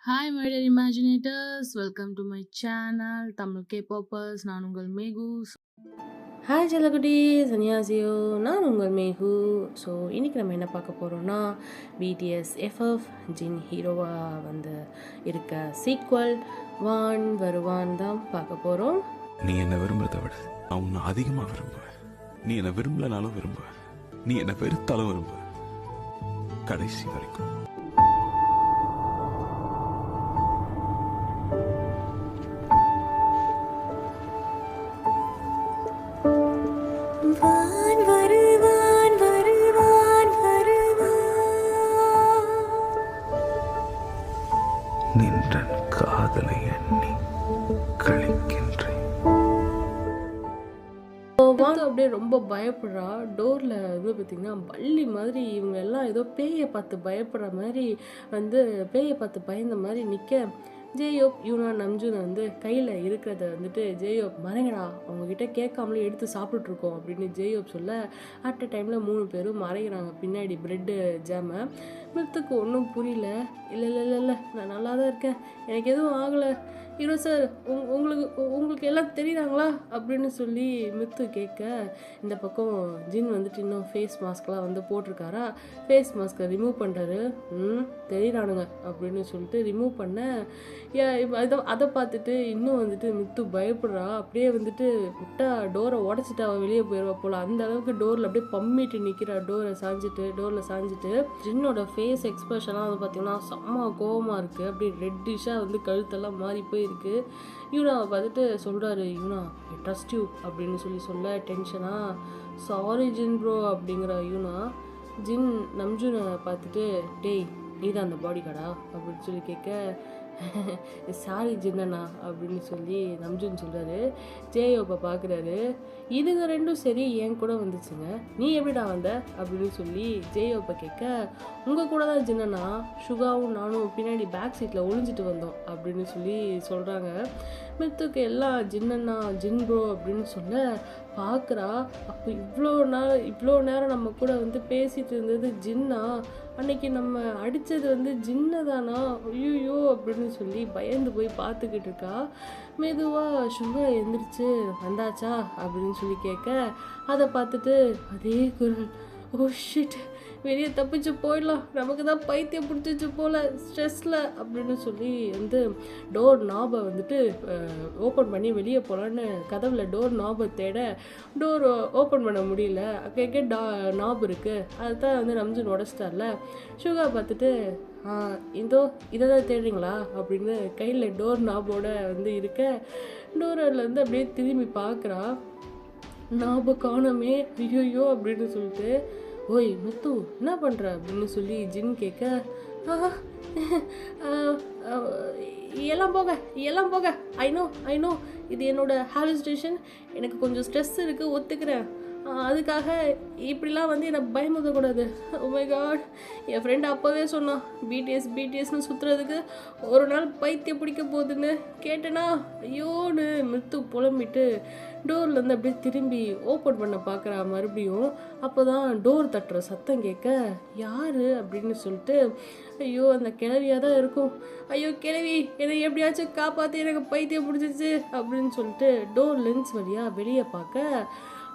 Hi my dear imaginators, welcome to my channel Tamil K-popers. நான் உங்கள் mag. Hi செல்லகுட்டீஸ், அன்யாசியோ. நான் உங்கள் மேகு. ஸோ இன்றைக்கி நம்ம என்ன பார்க்க போகிறோம்னா, பிடிஎஸ் எஃப்எஃப் ஜின் ஹீரோவாக வந்து இருக்க சீக்வல் வான் வருவான் தான் பார்க்க போகிறோம். நீ என்னை விரும்புறதை விட நான் உன்னை அதிகமாக விரும்புவேன். நீ என்னை விரும்பலனாலும் விரும்புவேன். நீ என்னை வெறுத்தாலும் விரும்புவேன். கடைசி வரைக்கும். வான் வருவான் வருவான் வருவான் நின்றன் காதலை எண்ணி கழிக்கின்றேன். வான் அப்படியே ரொம்ப பயப்படுறா. டோரில் வந்து பார்த்திங்கன்னா பள்ளி மாதிரி இவங்க எல்லாம் ஏதோ பேயை பார்த்து பயப்படுற மாதிரி வந்து பேயை பார்த்து பயந்த மாதிரி நிற்க, ஜேயோப் யூனா நம்ஜூனை வந்து கையில் இருக்கிறத வந்துட்டு ஜேயோப் மறைங்கடா, அவங்கக்கிட்ட கேட்காமலே எடுத்து சாப்பிட்டுட்ருக்கோம் அப்படின்னு ஜேயோப் சொல்ல, அட் அ டைமில் 3 பேரும் மறைகிறாங்க பின்னாடி ப்ரெட்டு ஜாமை. மித்துக்கு ஒன்றும் புரியல. இல்லை இல்லை இல்லை இல்லை, நான் நல்லா தான் இருக்கேன், எனக்கு எதுவும் ஆகலை ஹீரோ சார், உங்களுக்கு உங்களுக்கு எல்லாம் தெரியுறாங்களா அப்படின்னு சொல்லி மித்து கேட்க, இந்த பக்கம் ஜின் வந்துட்டு இன்னும் ஃபேஸ் மாஸ்க்லாம் வந்து போட்டிருக்காரா. ஃபேஸ் மாஸ்க்கை ரிமூவ் பண்ணுறாரு. தெரியுறானுங்க அப்படின்னு சொல்லிட்டு ரிமூவ் பண்ண, அதை பார்த்துட்டு இன்னும் வந்துட்டு மித்து பயப்படுறா. அப்படியே வந்துட்டு விட்டா டோரை உடச்சிட்டு அவள் வெளியே போயிடுவா போல், அந்த அளவுக்கு டோரில் அப்படியே பம்மிட்டு நிற்கிறா. டோரில் சாஞ்சிட்டு ஜின்னோட ஃபேஸ் எக்ஸ்பிரஷன்லாம் வந்து பார்த்திங்கன்னா செம்ம கோவமாக இருக்குது. அப்படியே ரெட்டிஷாக வந்து கழுத்தெல்லாம் மாறி போயிருக்கு. யூனாவை பார்த்துட்டு சொல்கிறாரு, யூனா ஐ ட்ரஸ்ட் யூ அப்படின்னு சொல்ல டென்ஷனாக, சாரி ஜின் ப்ரோ அப்படிங்கிற யூனா. ஜின் நம்ஜூனை பார்த்துட்டு, டேய் நீ தான் அந்த பாடி கார்டா அப்படின்னு சொல்லி கேட்க, சாரி ஜின்னண்ணா அப்படின்னு சொல்லி நம்ஜூன் சொல்கிறாரு. ஜேயோப்பை பார்க்குறாரு. இதுங்க ரெண்டும் சரி என் கூட வந்துச்சுங்க, நீ எப்படிடா வந்த அப்படின்னு சொல்லி ஜேயோப்பை கேட்க, உங்கள் கூட தான் ஜின்னண்ணா, சுகாவும் நானும் பின்னாடி பேக் சீட்டில் ஒளிஞ்சிட்டு வந்தோம் அப்படின்னு சொல்லி சொல்கிறாங்க. மித்துக்கு எல்லாம் ஜின்னண்ணா ஜின் ப்ரோ அப்படின்னு சொல்ல பார்க்குறா. அப்போ இவ்வளோ நேரம் நம்ம கூட வந்து பேசிகிட்டு இருந்தது ஜின்னா, அன்னைக்கு நம்ம அடித்தது வந்து ஜின்னை தானா, ஐயோ அப்படின்னு சொல்லி பயந்து போய் பார்த்துக்கிட்டு இருக்கா. மெதுவாக சுகா எந்திரிச்சு வந்தாச்சா அப்படின்னு சொல்லி கேட்க, அதை பார்த்துட்டு அதே குரல், ஓ ஷிட், வெளியே தப்பிச்சு போயிடலாம், நமக்கு தான் பைத்தியம் பிடிச்சிச்சு போல் ஸ்ட்ரெஸ்ஸில் அப்படின்னு சொல்லி வந்து டோர் நாபை வந்துட்டு ஓப்பன் பண்ணி வெளியே போகலான்னு கதவில் டோர் நாபை தேட டோர் ஓப்பன் பண்ண முடியல. அங்கே நாப் இருக்குது, அதுதான் வந்து நம்ஜூன் உடச்சிட்டார்ல. சுகா பார்த்துட்டு, இதை தான் தேடுறீங்களா அப்படின்னு கையில் டோர் நாபோட வந்து இருக்க, டோரில் வந்து அப்படியே திரும்பி பார்க்குறா. நாபை காணோமே, ஐயோ அப்படின்னு சொல்லிட்டு, ஓய் முத்து என்ன பண்ணுற அப்படின்னு சொல்லி ஜின் கேட்க, எல்லாம் போக ஐ நோ இது என்னோட ஹாலுசினேஷன், எனக்கு கொஞ்சம் ஸ்ட்ரெஸ் இருக்குது, ஒத்துக்கிறேன், அதுக்காக இப்படிலாம் வந்து என்னை பயமுறுத்தக்கூடாது. ஓ மை காட், என் ஃப்ரெண்டு அப்போவே சொன்னான் பிடிஎஸ்னு சுற்றுறதுக்கு ஒரு நாள் பைத்தியம் பிடிக்க போகுதுன்னு கேட்டேன்னா, ஐயோன்னு மித்து புலம்பிட்டு டோர்லேருந்து அப்படியே திரும்பி ஓப்பன் பண்ண பார்க்குறா மறுபடியும். அப்போ தான் டோர் தட்டுற சத்தம் கேட்க, யார் அப்படின்னு சொல்லிட்டு, ஐயோ அந்த கிழவியாக தான் இருக்கும், ஐயோ கிழவி என்னை எப்படியாச்சும் காப்பாற்றி எனக்கு பைத்தியம் பிடிச்சிச்சு அப்படின்னு சொல்லிட்டு டோர் லென்ஸ் வழியாக வெளியே பார்க்க,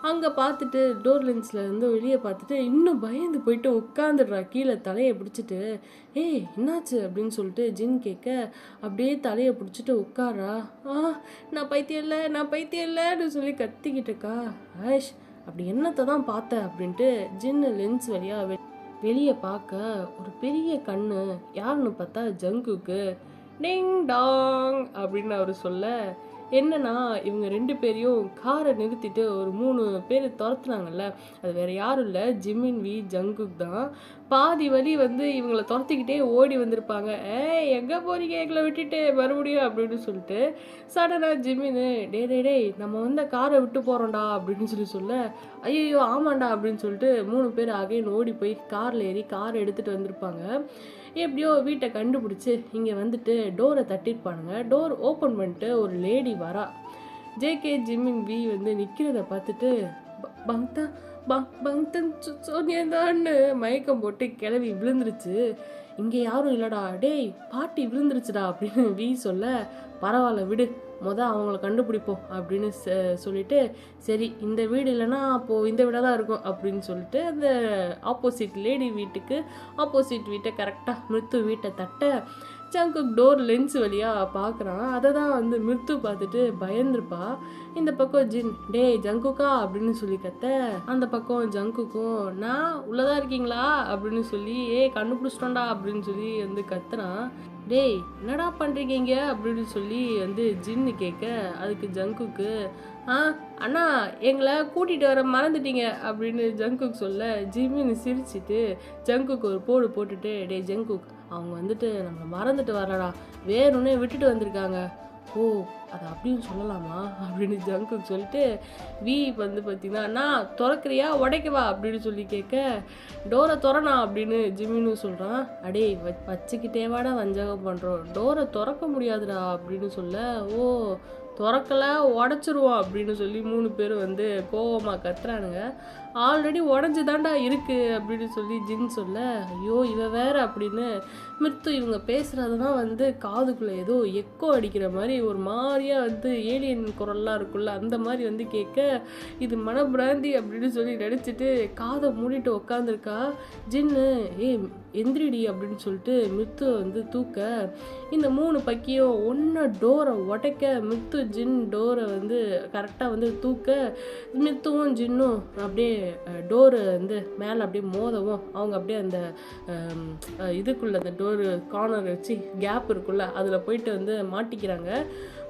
அங்கே பார்த்துட்டு டோர் லென்ஸில் இருந்து வெளியே பார்த்துட்டு இன்னும் பயந்து போயிட்டு உட்காந்துடுறா கீழே தலையை பிடிச்சிட்டு. ஏய் என்னாச்சு அப்படின்னு சொல்லிட்டு ஜின் கேட்க, அப்படியே தலையை பிடிச்சிட்டு உட்காரா. நான் பைத்தியம் இல்லைன்னு சொல்லி கத்திக்கிட்டு இருக்கா. ஆஷ், அப்படி என்னத்தை தான் பார்த்த அப்படின்ட்டு ஜின்னு லென்ஸ் வழியாக வெளியே பார்க்க, ஒரு பெரிய கண்ணு, யாருன்னு பார்த்தா ஜங்குக்கு. டிங் டாங் அப்படின்னு அவர் சொல்ல, என்னன்னா இவங்க 2 பேரையும் காரை நிறுத்திட்டு ஒரு 3 பேர் துரத்துனாங்கல்ல, அது வேறு யாரும் இல்லை, ஜிமின் வி ஜங்குக் தான். பாதி வழி வந்து இவங்களை துரத்திக்கிட்டே ஓடி வந்திருப்பாங்க. எங்கே போறீங்க எங்களை விட்டுட்டு மறுபடியும் அப்படின்னு சொல்லிட்டு சடனாக ஜிமின்னு, டேய் நம்ம வந்து காரை விட்டு போகிறோம்டா அப்படின்னு சொல்ல, ஐயோ ஆமாண்டா அப்படின்னு சொல்லிட்டு 3 பேர் அகைன் ஓடி போய் காரில் ஏறி காரை எடுத்துகிட்டு வந்திருப்பாங்க. எப்படியோ வீட்டை கண்டுபிடிச்சி இங்கே வந்துட்டு டோரை தட்டிருப்பானுங்க. டோர் ஓப்பன் பண்ணிட்டு ஒரு லேடி வரா. ஜேகே ஜிமின் வி வந்து நிற்கிறத பார்த்துட்டு, பங்தன் சோனியதான்னு மயக்கம் போட்டு கிளவி விழுந்துருச்சு. இங்கே யாரும் இல்லைடா, டேய் பாட்டி விழுந்துருச்சுடா அப்படின்னு வி சொல்ல, பரவாயில்ல விடு, அவங்கள கண்டுபிடிப்போம் அப்படின்னு சொல்லிட்டு, சரி இந்த வீடு இல்லைன்னா அப்போது இந்த வீடாக தான் இருக்கும் அப்படின்னு சொல்லிட்டு அந்த ஆப்போசிட் லேடி வீட்டுக்கு ஆப்போசிட் வீட்டை கரெக்டாக மிருத்து வீட்டை தட்ட ஜங்குக் டோர் லென்ஸ் வழியாக பார்க்குறான். அதை தான் வந்து மிருத்து பார்த்துட்டு பயந்துருப்பா. இந்த பக்கம் ஜின், டேய் ஜங்குக்கா அப்படின்னு சொல்லி கத்த, அந்த பக்கம் ஜங்குக்கும் நான் உள்ளதாக இருக்கீங்களா அப்படின்னு சொல்லி கண்டுபிடிச்சிட்டோண்டா அப்படின்னு சொல்லி வந்து கத்துறான். டேய் என்னடா பண்ணுறீங்க அப்படின்னு சொல்லி வந்து ஜின்னு கேட்க, அதுக்கு ஜங்குக்கு அண்ணா எங்களை கூட்டிகிட்டு வர மறந்துட்டீங்க அப்படின்னு ஜங்குக் சொல்ல, ஜிம்மின்னு சிரிச்சிட்டு ஜங்குக்கு ஒரு போடு போட்டுட்டு, டே ஜங்குக் அவங்க வந்துட்டு நம்மளை மறந்துட்டு வரலடா, வேணும்னே விட்டுட்டு வந்திருக்காங்க. ஓ அதை அப்படின்னு சொல்லலாமா அப்படின்னு ஜங்குக் சொல்லிட்டு, வி வந்து பார்த்தீங்கன்னா அண்ணா திறக்கிறியா உடைக்கவா அப்படின்னு சொல்லி கேட்க, டோரை திறனா அப்படின்னு ஜிம்மின்னு சொல்கிறான். அடே வச்சுக்கிட்டேவாடா வஞ்சகம் பண்ணுறோம், டோரை திறக்க முடியாதுடா அப்படின்னு சொல்ல, ஓ திறக்கலை உடச்சிருவோம் அப்படின்னு சொல்லி 3 பேர் வந்து கோவமாக கத்துறானுங்க. ஆல்ரெடி உடஞ்சி தாண்டா இருக்குது அப்படின்னு சொல்லி ஜின் சொல்ல, ஐயோ இவ வேற அப்படின்னு மிருத்து இவங்க பேசுகிறதுதான் வந்து காதுக்குள்ளே ஏதோ எக்கோ அடிக்கிற மாதிரி ஒரு மாதிரியாக வந்து ஏலியன் குரல்லாம் இருக்குல்ல அந்த மாதிரி வந்து கேட்க, இது மனப்பிராந்தி அப்படின்னு சொல்லி நினச்சிட்டு காதை மூடிட்டு உக்காந்துருக்கா. ஜின்னு எந்திரிடி அப்படின்னு சொல்லிட்டு மிருத்து வந்து தூக்க, இந்த 3 பக்கியும் ஒன்று டோரை உடைக்க, மிருத்து ஜின் டோரை வந்து கரெக்டாக வந்து தூக்க, மிருத்துவும் ஜின்னும் அப்படியே டோரு வந்து மேலே அப்படியே மோதவும் அவங்க அப்படியே அந்த இதுக்குள்ளே அந்த டோரு கார்னர் வச்சு கேப் இருக்குல்ல அதில் போயிட்டு வந்து மாட்டிக்கிறாங்க.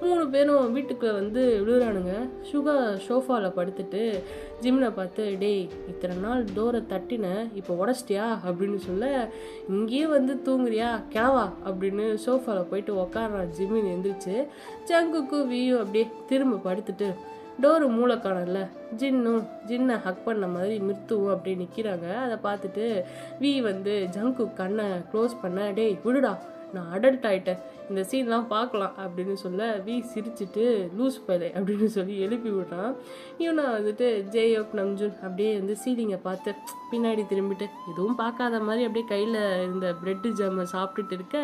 3 பேரும் வீட்டுக்குள்ளே வந்து விழுறானுங்க. சுகா ஷோஃபாவில் படுத்துட்டு ஜிம்னை பார்த்து, டேய் இத்தனை நாள் டோரை தட்டின இப்போ உடச்சிட்டியா அப்படின்னு சொல்ல, இங்கேயே வந்து தூங்குறியா கிளவா அப்படின்னு சோஃபாவில் போயிட்டு உக்காடுறான் ஜிம்மின்னு எந்திரிச்சு. ஜங்குக்கு வியும் அப்படியே திரும்ப படுத்துட்டு டோரு மூளை காணல, ஜின்னை ஹக் பண்ண மாதிரி மிருத்துவும் அப்படியே நிற்கிறாங்க. அதை பார்த்துட்டு வி வந்து ஜங்கு கண்ணை க்ளோஸ் பண்ண, டேய் விடுடா நான் அடல்ட் ஆகிட்டேன், இந்த சீன்லாம் பார்க்கலாம் அப்படின்னு சொல்ல, வி சிரிச்சிட்டு லூஸ் பைலே அப்படின்னு சொல்லி எழுப்பி விடுறான். இவனை வந்துட்டு ஜேயோப் நம்ஜுன் அப்படியே வந்து சீலிங்கை பார்த்து பின்னாடி திரும்பிட்டு எதுவும் பார்க்காத மாதிரி அப்படியே கையில் இருந்த பிரெட்டு ஜாமை சாப்பிட்டுட்டு இருக்க,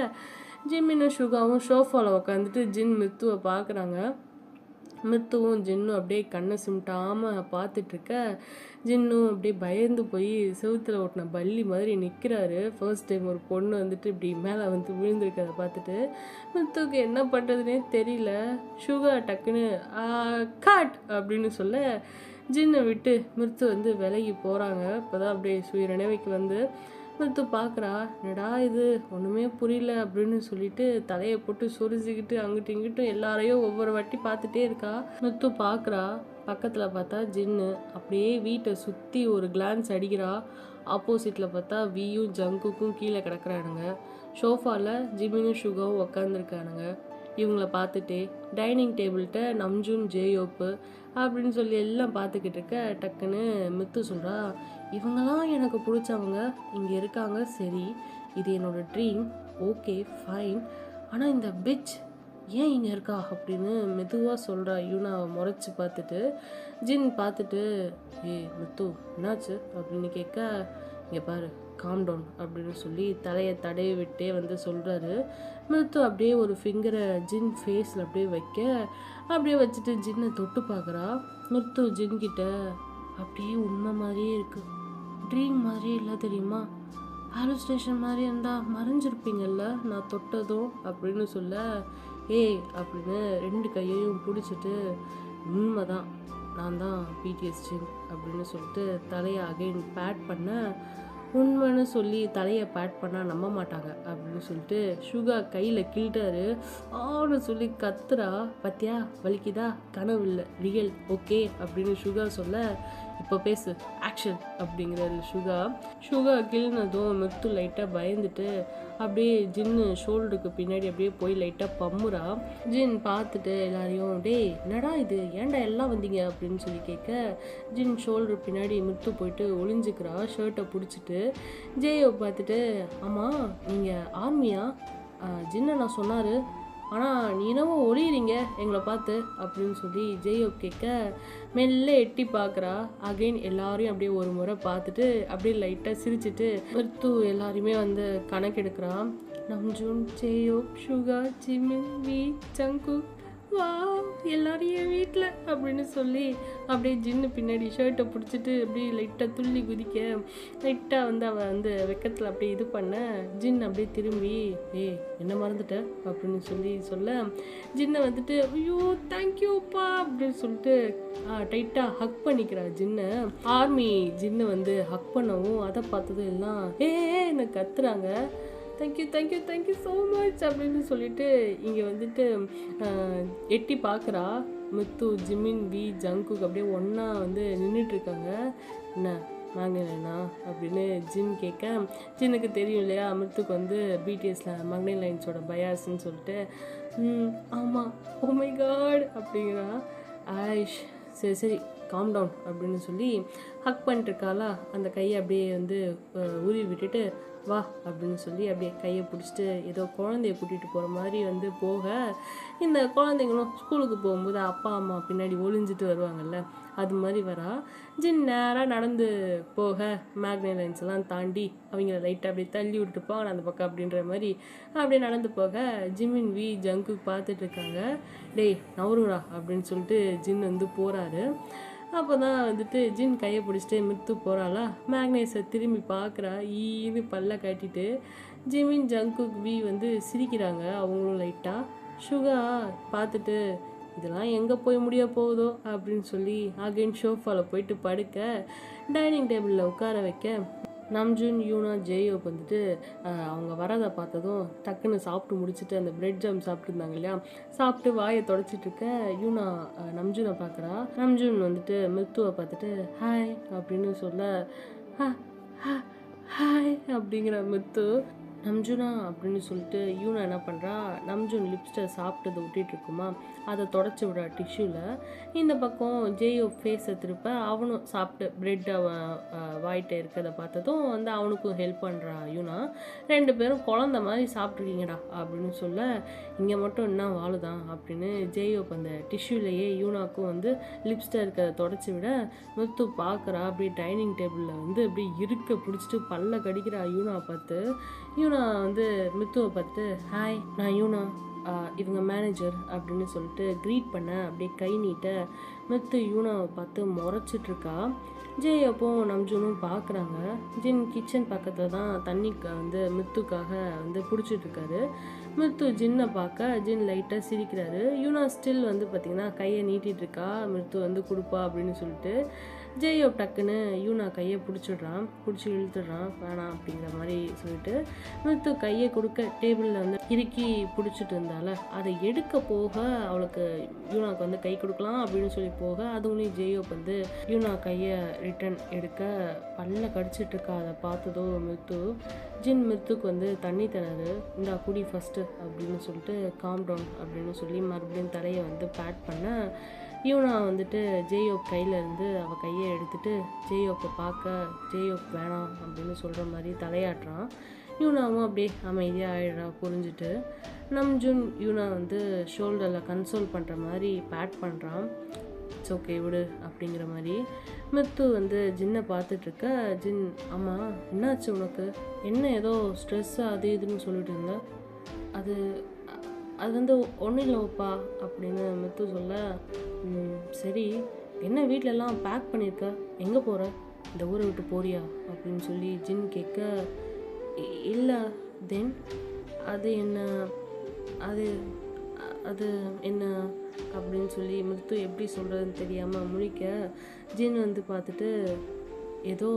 ஜிம்மினும் சுகாவும் ஷோஃபாவில் உட்காந்துட்டு ஜின் மிருத்துவை பார்க்குறாங்க. மிருத்துவும் ஜின்னும் அப்படியே கண்ணை சிமிட்டாமல் பார்த்துட்ருக்க, ஜின்னும் அப்படியே பயந்து போய் செவுத்தில் ஓட்டின பள்ளி மாதிரி நிற்கிறாரு. ஃபர்ஸ்ட் டைம் ஒரு பொண்ணு வந்துட்டு இப்படி மேலே வந்து விழுந்திருக்கிறத பார்த்துட்டு மிருத்துக்கு என்ன பண்ணுறதுனே தெரியல. சுகா டக்குன்னு காட் அப்படின்னு சொல்ல, ஜின்னை விட்டு மிருத்து வந்து விலகி போகிறாங்க. இப்போ தான் அப்படியே சுய நினைவுக்கு வந்து மிருத்து பார்க்குறா, என்னடா இது ஒன்றுமே புரியல அப்படின்னு சொல்லிட்டு தலையை போட்டு சொரிஞ்சிக்கிட்டு அங்கிட்டு இங்கிட்டும் எல்லாரையும் ஒவ்வொரு வாட்டி பார்த்துட்டே இருக்கா. மிருத்து பார்க்குறா, பக்கத்தில் பார்த்தா ஜின்னு அப்படியே வீட்டை சுற்றி ஒரு கிளான்ஸ் அடிக்கிறா. ஆப்போசிட்டில் பார்த்தா வியும் ஜங்குக்கும் கீழே கிடக்குறானுங்க. ஷோஃபாவில் ஜிம்மினும் சுகாவும் உக்காந்துருக்கானுங்க. இவங்கள பார்த்துட்டே டைனிங் டேபிள்கிட்ட நம்ஜுன் ஜேயோப்பு அப்படின்னு சொல்லி எல்லாம் பார்த்துக்கிட்டு இருக்க, டக்குன்னு மித்து சொல்கிறா, இவங்கெல்லாம் எனக்கு பிடிச்சவங்க இங்கே இருக்காங்க, சரி இது என்னோடய ட்ரீம், ஓகே ஃபைன், ஆனால் இந்த பிச் ஏன் இங்கே இருக்கா அப்படின்னு மெதுவாக சொல்கிறா. யூனாவை முறைச்சி பார்த்துட்டு ஜின் பார்த்துட்டு, மித்து என்னாச்சு அப்படின்னு கேட்க, இங்கே பாரு காம் டவுன் அப்படின்னு சொல்லி தலையை தடவி விட்டே வந்து சொல்கிறாரு. மிருத்து அப்படியே ஒரு ஃபிங்கரை ஜின் ஃபேஸில் அப்படியே வைக்க, அப்படியே வச்சுட்டு ஜின்னை தொட்டு பார்க்குறா. மிருத்து ஜின்கிட்ட, அப்படியே உண்மை மாதிரியே இருக்குது, ட்ரீம் மாதிரியே இல்லை தெரியுமா, ஹாலுசினேஷன் மாதிரி இருந்தால் மறைஞ்சிருப்பீங்கள்ல நான் தொட்டதும் அப்படின்னு சொல்ல, அப்படின்னு 2 கையையும் பிடிச்சிட்டு, உண்மைதான் நான் தான் பிடிஎஸ் ஜின் அப்படின்னு சொல்லிட்டு தலையை அகைன் பேட் பண்ண, உண்மைன்னு சொல்லி தலையை பேட் பண்ணால் நம்ப மாட்டாங்க அப்படின்னு சொல்லிட்டு சுகா கையில் கிள்ட்டாரு. ஆன்னு சொல்லி கத்துறா, பத்தியா வலிக்குதா, கனவு இல்லை ரியல், ஓகே அப்படின்னு சுகா சொல்ல, இப்போ பேசு ஆக்ஷன் அப்படிங்கிறாரு சுகா. சுகா கிள்னதும் மிருத்து லைட்டாக பயந்துட்டு அப்படியே ஜின்னு ஷோல்டருக்கு பின்னாடி அப்படியே போய் லைட்டாக பம்முறா. ஜின் பார்த்துட்டு எல்லாரையும், டேய் என்னடா இது ஏன்டா எல்லாம் வந்தீங்க அப்படின்னு சொல்லி கேட்க, ஜின் ஷோல்டர் பின்னாடி மிருத்து போயிட்டு ஒளிஞ்சுக்கிறா ஷர்ட்டை பிடிச்சிட்டு. ஜேயோ பார்த்துட்டு, ஆமாம் நீங்கள் ஆர்மியா, ஜின்னை நான் சொன்னார் ஆனால் நீ என்னவோ ஒளியிறீங்க எங்களை பார்த்து அப்படின்னு சொல்லி ஜெயோப் கேட்க மெல்ல எட்டி பார்க்குறா. அகைன் எல்லாரையும் அப்படியே ஒரு முறை பார்த்துட்டு அப்படியே லைட்டாக சிரிச்சிட்டு மிருத்து எல்லாரையுமே வந்து கணக்கெடுக்கிறான். நம்ஜூன், ஜெயோப், சுகா, ஜிமின், வி, ஜங்குக், வா எல்லாரும் என் வீட்டில் அப்படின்னு சொல்லி அப்படியே ஜின்னு பின்னாடி ஷர்ட்டை பிடிச்சிட்டு அப்படியே லைட்டாக துள்ளி குதிக்க லைட்டாக வந்து அவள் வந்து வெக்கத்தில் அப்படியே இது பண்ண ஜின் அப்படியே திரும்பி என்ன மறந்துட்ட அப்படின்னு சொல்ல ஜின்னை வந்துட்டு ஐயோ தேங்க்யூப்பா அப்படின்னு சொல்லிட்டு டைட்டாக ஹக் பண்ணிக்கிறா ஜின்னை. ஆர்மி ஜின்னு வந்து ஹக் பண்ணவும் அதை பார்த்ததும் எல்லாம் என்ன கத்துறாங்க. தேங்க்யூ ஸோ மச் அப்படின்னு சொல்லிட்டு இங்கே வந்துட்டு எட்டி பார்க்குறா. மித்து, ஜிமின், வி, ஜங்குக் அப்படியே ஒன்றா வந்து நின்றுட்டுருக்காங்க. என்ன மேக்னலைனா அப்படின்னு ஜின் கேட்க ஜின்னுக்கு தெரியும் இல்லையா மித்துக்கு வந்து பிடிஎஸில் மேக்னலைன்ஸோட பயாஸ்ன்னு சொல்லிட்டு ஆமாம் ஓ மை காட் அப்படிங்கிறா. ஆயிஷ் சரி காம் டவுன் அப்படின்னு சொல்லி ஹக் பண்ணிட்டுருக்காளா. அந்த கையை அப்படியே வந்து உருவி விட்டுட்டு வா அப்படின்னு சொல்லி அப்படியே கையை பிடிச்சிட்டு ஏதோ குழந்தைய கூட்டிகிட்டு போகிற மாதிரி வந்து போக இந்த குழந்தைங்களும் ஸ்கூலுக்கு போகும்போது அப்பா அம்மா பின்னாடி ஒளிஞ்சிட்டு வருவாங்கல்ல அது மாதிரி வரா. ஜின் நேராக நடந்து போக மேக்னலைன்ஸ் எல்லாம் தாண்டி அவங்கள லைட்டாக அப்படியே தள்ளி விட்டுட்டு போங்க அந்த பக்கம் அப்படின்ற மாதிரி அப்படியே நடந்து போக ஜிமின், வி, ஜங்கு பார்த்துட்டு இருக்காங்க. டேய் நவருடா அப்படின்னு சொல்லிட்டு ஜின் வந்து போகிறாரு. அப்போ தான் வந்துட்டு ஜின் கையை பிடிச்சிட்டு மித்து போகிறாளா. மேக்னேஸை திரும்பி பார்க்குறா. ஈது பல்ல காட்டிட்டு ஜிமின், ஜங்குக், வி வந்து சிரிக்கிறாங்க அவங்களும் லைட்டாக. சுகா பார்த்துட்டு இதெல்லாம் எங்கே போய் முடிய போகுதோ அப்படின்னு சொல்லி அகைன் ஷோஃபாவில் போயிட்டு படுக்க டைனிங் டேபிளில் உட்கார வைக்க நம்ஜூன், யூனா, ஜெயோப் வந்துட்டு அவங்க வரதை பார்த்ததும் டக்குன்னு சாப்பிட்டு முடிச்சுட்டு அந்த பிரெட் ஜாம் சாப்பிட்டுருந்தாங்க இல்லையா சாப்பிட்டு வாயை தொடச்சிட்டு இருக்க யூனா நம்ஜூனை பார்க்குறா. நம்ஜூன் வந்துட்டு மிருத்துவை பார்த்துட்டு ஹாய் அப்படின்னு சொல்ல ஹாய் அப்படிங்கிற மிருத்து. நம்ஜூனா அப்படின்னு சொல்லிட்டு யூனா என்ன பண்ணுறா நம்ஜூன் லிப்ஸ்டர் சாப்பிட்டதை விட்டுட்டு இருக்குமா அதை தொடச்சி விடுறா டிஷ்யூவில். இந்த பக்கம் ஜேயோ ஃபேஸை திருப்ப அவனும் சாப்பிட்டு பிரெட் அவன் வாயிட்ட இருக்கிறத பார்த்ததும் வந்து அவனுக்கும் ஹெல்ப் பண்ணுறா யூனா. 2 பேரும் குழந்த மாதிரி சாப்பிட்ருக்கீங்கடா அப்படின்னு சொல்ல இங்கே மட்டும் என்ன வாழுதான் அப்படின்னு ஜேயோப் அந்த டிஷ்யூலையே யூனாக்கும் வந்து லிப்ஸ்டர் இருக்கிறத தொடச்சி விட முத்து பார்க்குறா. அப்படியே டைனிங் டேபிளில் வந்து அப்படியே இருக்க பிடிச்சிட்டு பல்ல கடிக்கிறா யூனா பார்த்து. யூனா வந்து மித்துவை பார்த்து ஹாய் நான் யூனா இவங்க மேனேஜர் அப்படின்னு சொல்லிட்டு க்ரீட் பண்ண அப்படியே கை நீட்ட மித்து யூனாவை பார்த்து முறைச்சிட்ருக்கா. ஜெய் அப்போ நம்ஜூனும் பார்க்குறாங்க. ஜின் கிச்சன் பக்கத்தில் தான் தண்ணிக்கு வந்து மித்துக்காக வந்து பிடிச்சிட்ருக்காரு. மித்து ஜின்னை பார்க்க ஜின் லைட்டாக சிரிக்கிறாரு. யூனா ஸ்டில் வந்து பார்த்திங்கன்னா கையை நீட்டிகிட்ருக்கா மித்து வந்து கொடுப்பா அப்படின்னு சொல்லிட்டு. ஜெயோ டக்குன்னு யூனா கையை பிடிச்சி இழுத்துடுறான் வேணாம் அப்படிங்கிற மாதிரி சொல்லிட்டு மித்து கையை கொடுக்க டேபிளில் வந்து இறுக்கி பிடிச்சிட்டு இருந்தால அதை எடுக்க போக அவளுக்கு யூனாவுக்கு வந்து கை கொடுக்கலாம் அப்படின்னு சொல்லி போக அதுவும் ஜெயோ வந்து யூனா கையை ரிட்டன் எடுக்க பல்ல கடிச்சிட்டு இருக்கா. அதை பார்த்ததோ மித்து ஜின் மித்துக்கு வந்து தண்ணி தராரு. இந்த குடி ஃபஸ்ட்டு அப்படின்னு சொல்லிட்டு காம் டவுன் அப்படின்னு சொல்லி மறுபடியும் தலையை வந்து பேட் பண்ண யூனா வந்துட்டு ஜேயோப் கையில் இருந்து அவள் கையை எடுத்துட்டு ஜேயோப்பை பார்க்க ஜேயோப் வேணாம் அப்படின்னு சொல்கிற மாதிரி தலையாட்டுறான். யூனாவும் அப்படியே அமைதியாக ஆயிடுறா புரிஞ்சுட்டு. நம்ஜூன் யூனா வந்து ஷோல்டரில் கன்சோல் பண்ணுற மாதிரி பேட் பண்ணுறான். இட்ஸ் ஓகே விடு அப்படிங்கிற மாதிரி. மித்து வந்து ஜின்னை பார்த்துட்ருக்க ஜின் ஆமாம் என்னாச்சு உனக்கு என்ன ஏதோ ஸ்ட்ரெஸ்ஸு அது இதுன்னு சொல்லிட்டு இருந்த அது வந்து ஒன்றும் இல்லைப்பா அப்படின்னு மித்து சொல்ல சரி என்ன வீட்டிலலாம் பேக் பண்ணியிருக்க எங்கே போகிற இந்த ஊரை விட்டு போறியா அப்படின்னு சொல்லி ஜின் கேட்க இல்லை தென் அது என்ன அது அது என்ன அப்படின்னு சொல்லி மித்து எப்படி சொல்கிறதுன்னு தெரியாமல் முழிக்க ஜின் வந்து பார்த்துட்டு ஏதோ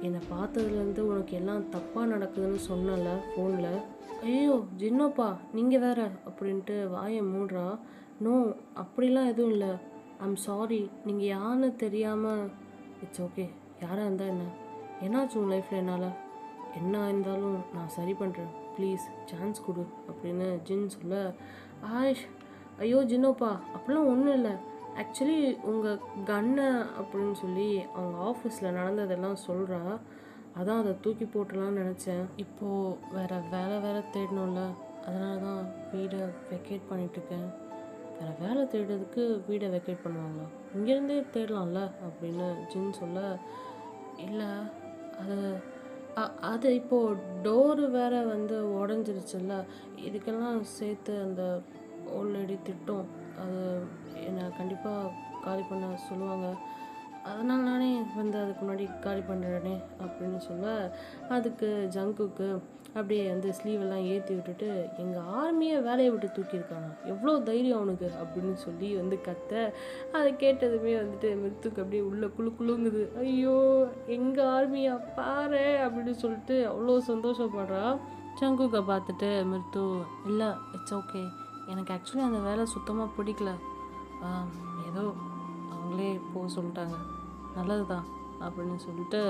என்னை பார்த்ததுலேருந்து உனக்கு எல்லாம் தப்பாக நடக்குதுன்னு சொன்னல ஃபோனில். ஐயோ ஜின்னோப்பா நீங்கள் வேற அப்படின்ட்டு வாயை மூடுறா. நோ அப்படிலாம் எதுவும் இல்லை ஐம் சாரி நீங்கள் யாருன்னு தெரியாமல். இட்ஸ் ஓகே யாராக இருந்தால் என்ன என்னாச்சு உன் லைஃப்பில் என்னால் என்ன இருந்தாலும் நான் சரி பண்ணுறேன் ப்ளீஸ் சான்ஸ் கொடு அப்படின்னு ஜின் சொல்ல ஆயிஷ் ஐயோ ஜின்னோப்பா அப்படிலாம் ஒன்றும் இல்லை ஆக்சுவலி உங்கள் கன்னை அப்படின்னு சொல்லி அவங்க ஆஃபீஸில் நடந்ததெல்லாம் சொல்கிறா. அதான் அதை தூக்கி போட்டுடலான்னு நினச்சேன். இப்போது வேறு வேலை தேடணும்ல அதனால தான் வீடை வெக்கேட் பண்ணிட்டுருக்கேன். வேறு வேலை தேடுறதுக்கு வீடை வெக்கேட் பண்ணுவாங்களா? இங்கேருந்தே தேடலாம்ல அப்படின்னு ஜின் சொல்ல, இல்லை அது அது இப்போது டோரு வேற வந்து உடஞ்சிருச்சுல்ல, இதுக்கெல்லாம் சேர்த்து அந்த ஓல்ட் லேடி திட்டம். அது என்னை கண்டிப்பாக காலி பண்ண சொல்லுவாங்க. அதனால் நானே வந்து அதுக்கு முன்னாடி காலி பண்ணுறேனே அப்படின்னு சொல்ல, அதுக்கு ஜங்குக்கு அப்படியே வந்து ஸ்லீவெல்லாம் ஏற்றி விட்டுட்டு, எங்கள் ஆர்மியை வேலையை விட்டு தூக்கியிருக்கானா, எவ்வளோ தைரியம் அவனுக்கு அப்படின்னு சொல்லி வந்து கத்த. அதை கேட்டதுமே வந்துட்டு மிருத்துக்கு அப்படியே உள்ள குழுங்குது. ஐயோ எங்கள் ஆர்மியா பாரு அப்படின்னு சொல்லிட்டு அவ்வளோ சந்தோஷப்படுறா. ஜங்குக்கை பார்த்துட்டு மிருத்து, இல்லை இட்ஸ் ஓகே, எனக்கு ஆக்சுவலி அந்த வேலை சுத்தமாக பிடிக்கல, ஏதோ அவங்களே போக சொல்லிட்டாங்க, நல்லது தான் அப்படின்னு சொல்லிட்டு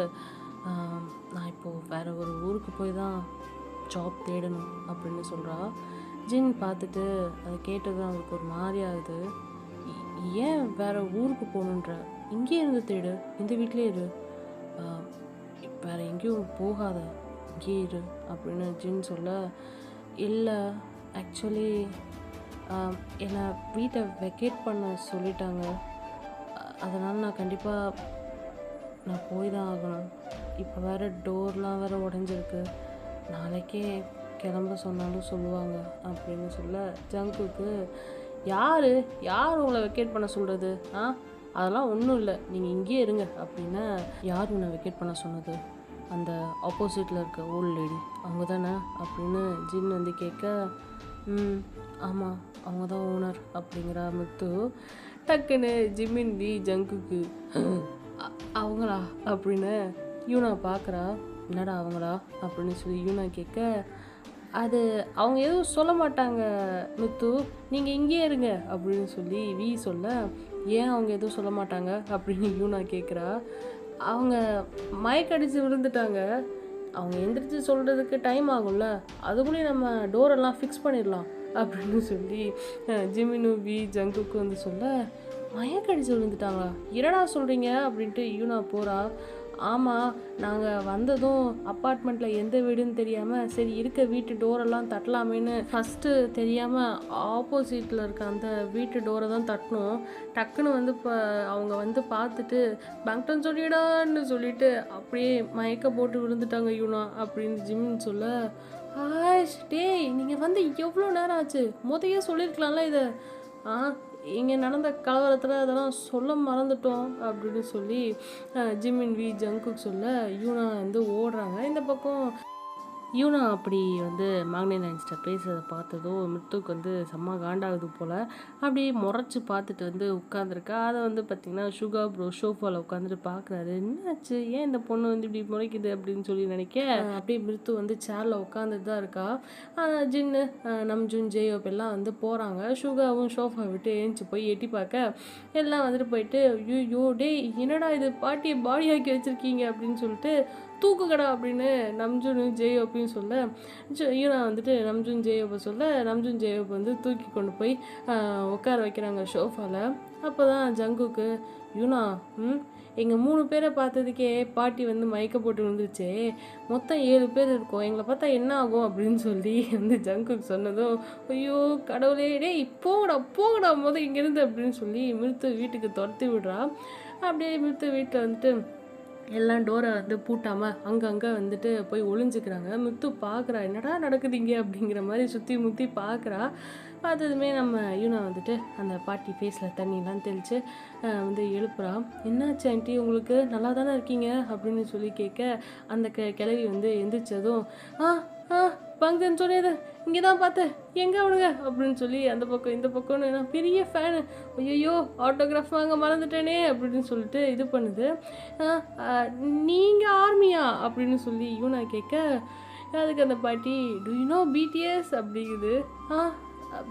நான் இப்போது வேறு ஒரு ஊருக்கு போய் தான் ஜாப் தேடணும் அப்படின்னு சொல்கிறா. ஜின் பார்த்துட்டு அதை கேட்டது அவருக்கு ஒரு மாதிரி ஆகுது. ஏன் வேறு ஊருக்கு போகணுன்ற, இங்கேயே இருந்து தேடு, இந்த வீட்டிலே இரு, வேறு எங்கேயும் போகாத, இங்கேயே இரு அப்படின்னு ஜின் சொல்ல, இல்லை ஆக்சுவலி என்னை வீட்டை வெக்கேட் பண்ண சொல்லிட்டாங்க, அதனால் நான் கண்டிப்பாக நான் போய் தான் ஆகணும். இப்போ வேறு டோர்லாம் வேறு உடஞ்சிருக்கு, நாளைக்கே கிளம்ப சொன்னாலும் சொல்லுவாங்க அப்படின்னு சொல்ல, ஜங்குக்கு யார் உங்களை வெக்கேட் பண்ண சொல்கிறது? அதெல்லாம் ஒன்றும் இல்லை, நீங்கள் இங்கேயே இருங்க அப்படின்னா, யார் உன்னை வெக்கேட் பண்ண சொன்னது? அந்த ஆப்போசிட்டில் இருக்க ஓல்ட் லேடி அவங்க தானே அப்படின்னு ஜின் வந்து கேட்க, ஆமாம் அவங்க தான் ஓனர் அப்படிங்கிறா மித்து. டக்குன்னு ஜிமின் வி ஜங்குக்கு அவங்களா அப்படின்னு யூனா பார்க்குறா. என்னடா அவங்களா அப்படின்னு சொல்லி யூனா கேட்க, அது அவங்க எதுவும் சொல்ல மாட்டாங்க மித்து, நீங்கள் இங்கேயே இருங்க அப்படின்னு சொல்லி வி சொல்ல, ஏன் அவங்க எதுவும் சொல்ல மாட்டாங்க அப்படின்னு யூனா கேட்குறா. அவங்க மயக்கடிச்சு விழுந்துட்டாங்க, அவங்க எந்திரிச்சு சொல்கிறதுக்கு டைம் ஆகும்ல, அதுக்குள்ளேயும் நம்ம டோரெல்லாம் ஃபிக்ஸ் பண்ணிடலாம் அப்படின்னு சொல்லி ஜிமினு வி ஜங்குக்கு வந்து சொல்ல, மயக்கடிச்சு விழுந்துட்டாங்களா, என்னடா சொல்கிறீங்க அப்படின்ட்டு யூனா போகிறா. ஆமாம், நாங்கள் வந்ததும் அப்பார்ட்மெண்ட்டில் எந்த வீடுன்னு தெரியாமல் சரி இருக்க வீட்டு டோரெல்லாம் தட்டலாமேன்னு ஃபஸ்ட்டு தெரியாமல் ஆப்போசிட்டில் இருக்க அந்த வீட்டு டோரை தான் தட்டினோம். டக்குன்னு வந்து இப்போ அவங்க வந்து பார்த்துட்டு பேங்க்டன் சொல்லிடான்னு சொல்லிட்டு அப்படியே மயக்க போட்டு விழுந்துட்டாங்க யூனா அப்படின்னு ஜிம்னு சொல்ல, டேய் நீங்கள் வந்து எவ்வளோ நேரம் ஆச்சு, முதையே சொல்லியிருக்கலாம்ல இதை, இங்கே நடந்த கலவரத்தில் அதெல்லாம் சொல்ல மறந்துட்டோம் அப்படின்னு சொல்லி ஜிமின் வி ஜங்குக்கு சொல்ல, யூனா வந்து ஓடுறாங்க. இந்த பக்கம் யூனா அப்படி வந்து மேக்னெட் ஐன்ஸ்டை பேசுகிறத பார்த்ததும் மித்துக்கு வந்து செம்ம காண்டாகுது போல். அப்படியே முறைச்சி பார்த்துட்டு வந்து உட்காந்துருக்கா. அதை வந்து பார்த்திங்கன்னா சுகா ப்ரோ ஷோஃபாவில் உட்காந்துட்டு பார்க்குறாரு. என்னாச்சு, ஏன் இந்த பொண்ணு வந்து இப்படி முறைக்குது அப்படின்னு சொல்லி நினைக்க, அப்படியே மித்து வந்து சேரில் உட்காந்துட்டு தான் இருக்கா. ஜின்னு நம்ஜுன் ஜேயோப் எல்லாம் வந்து போகிறாங்க. சுகாவும் ஷோஃபா விட்டு ஏஞ்சி போய் எட்டி பார்க்க, எல்லாம் வந்துட்டு போயிட்டு, ஐயோ டேய் என்னடா இது பாட்டியை பாடி ஆக்கி வச்சுருக்கீங்க அப்படின்னு சொல்லிட்டு, தூக்குக்கடா அப்படின்னு நம்ஜுனும் ஜேயோப்பையும் சொல்ல, யூனா வந்துட்டு நம்ஜுன் ஜேயோப்பை சொல்ல, நம்ஜுன் ஜேயோப்பை வந்து தூக்கி கொண்டு போய் உட்கார வைக்கிறாங்க ஷோஃபாவில். அப்போ தான் ஜங்குக்கு, யூனா எங்கள் 3 பேரை பார்த்ததுக்கே பாட்டி வந்து மயக்க போட்டு விழுந்துருச்சே, மொத்தம் 7 பேர் இருக்கோம், எங்களை பார்த்தா என்ன ஆகும் அப்படின்னு சொல்லி வந்து ஜங்குக்கு சொன்னதும், ஐயோ கடவுளே டேய் போகடா இங்கேருந்து அப்படின்னு சொல்லி மிருத்து வீட்டுக்கு துரத்தி விடுறா. அப்படியே மிருத்து வீட்டில் வந்துட்டு எல்லாம் டோரை வந்து பூட்டாமல் அங்கங்கே வந்துட்டு போய் ஒளிஞ்சிக்கிறாங்க. மித்து பார்க்குறா, என்னடா நடக்குது இங்கே அப்படிங்கிற மாதிரி சுற்றி முற்றி பார்க்குறா. பார்த்ததுமே நம்ம யூனா வந்துட்டு அந்த பாட்டி ஃபேஸில் தண்ணிலாம் தெளித்து வந்து எழுப்புறா. என்னாச்சு ஆண்டி, உங்களுக்கு நல்லா தானே இருக்கீங்க அப்படின்னு சொல்லி கேட்க, அந்த கிழவி வந்து எந்திரிச்சதும், பங்கன் சொன்னது இங்கே தான் பார்த்தேன், எங்கே அவனுங்க அப்படின்னு சொல்லி அந்த பக்கம் இந்த பக்கம்னு, நான் பெரிய ஃபேனு, ஐயோ ஆட்டோகிராஃப் வாங்க மறந்துட்டேனே அப்படின்னு சொல்லிட்டு இது பண்ணுது. நீங்கள் ஆர்மியா அப்படின்னு சொல்லி யூனா கேட்க, அதுக்கு அந்த பாட்டி, டு யூ நோ பிடிஎஸ் அப்படிங்குது.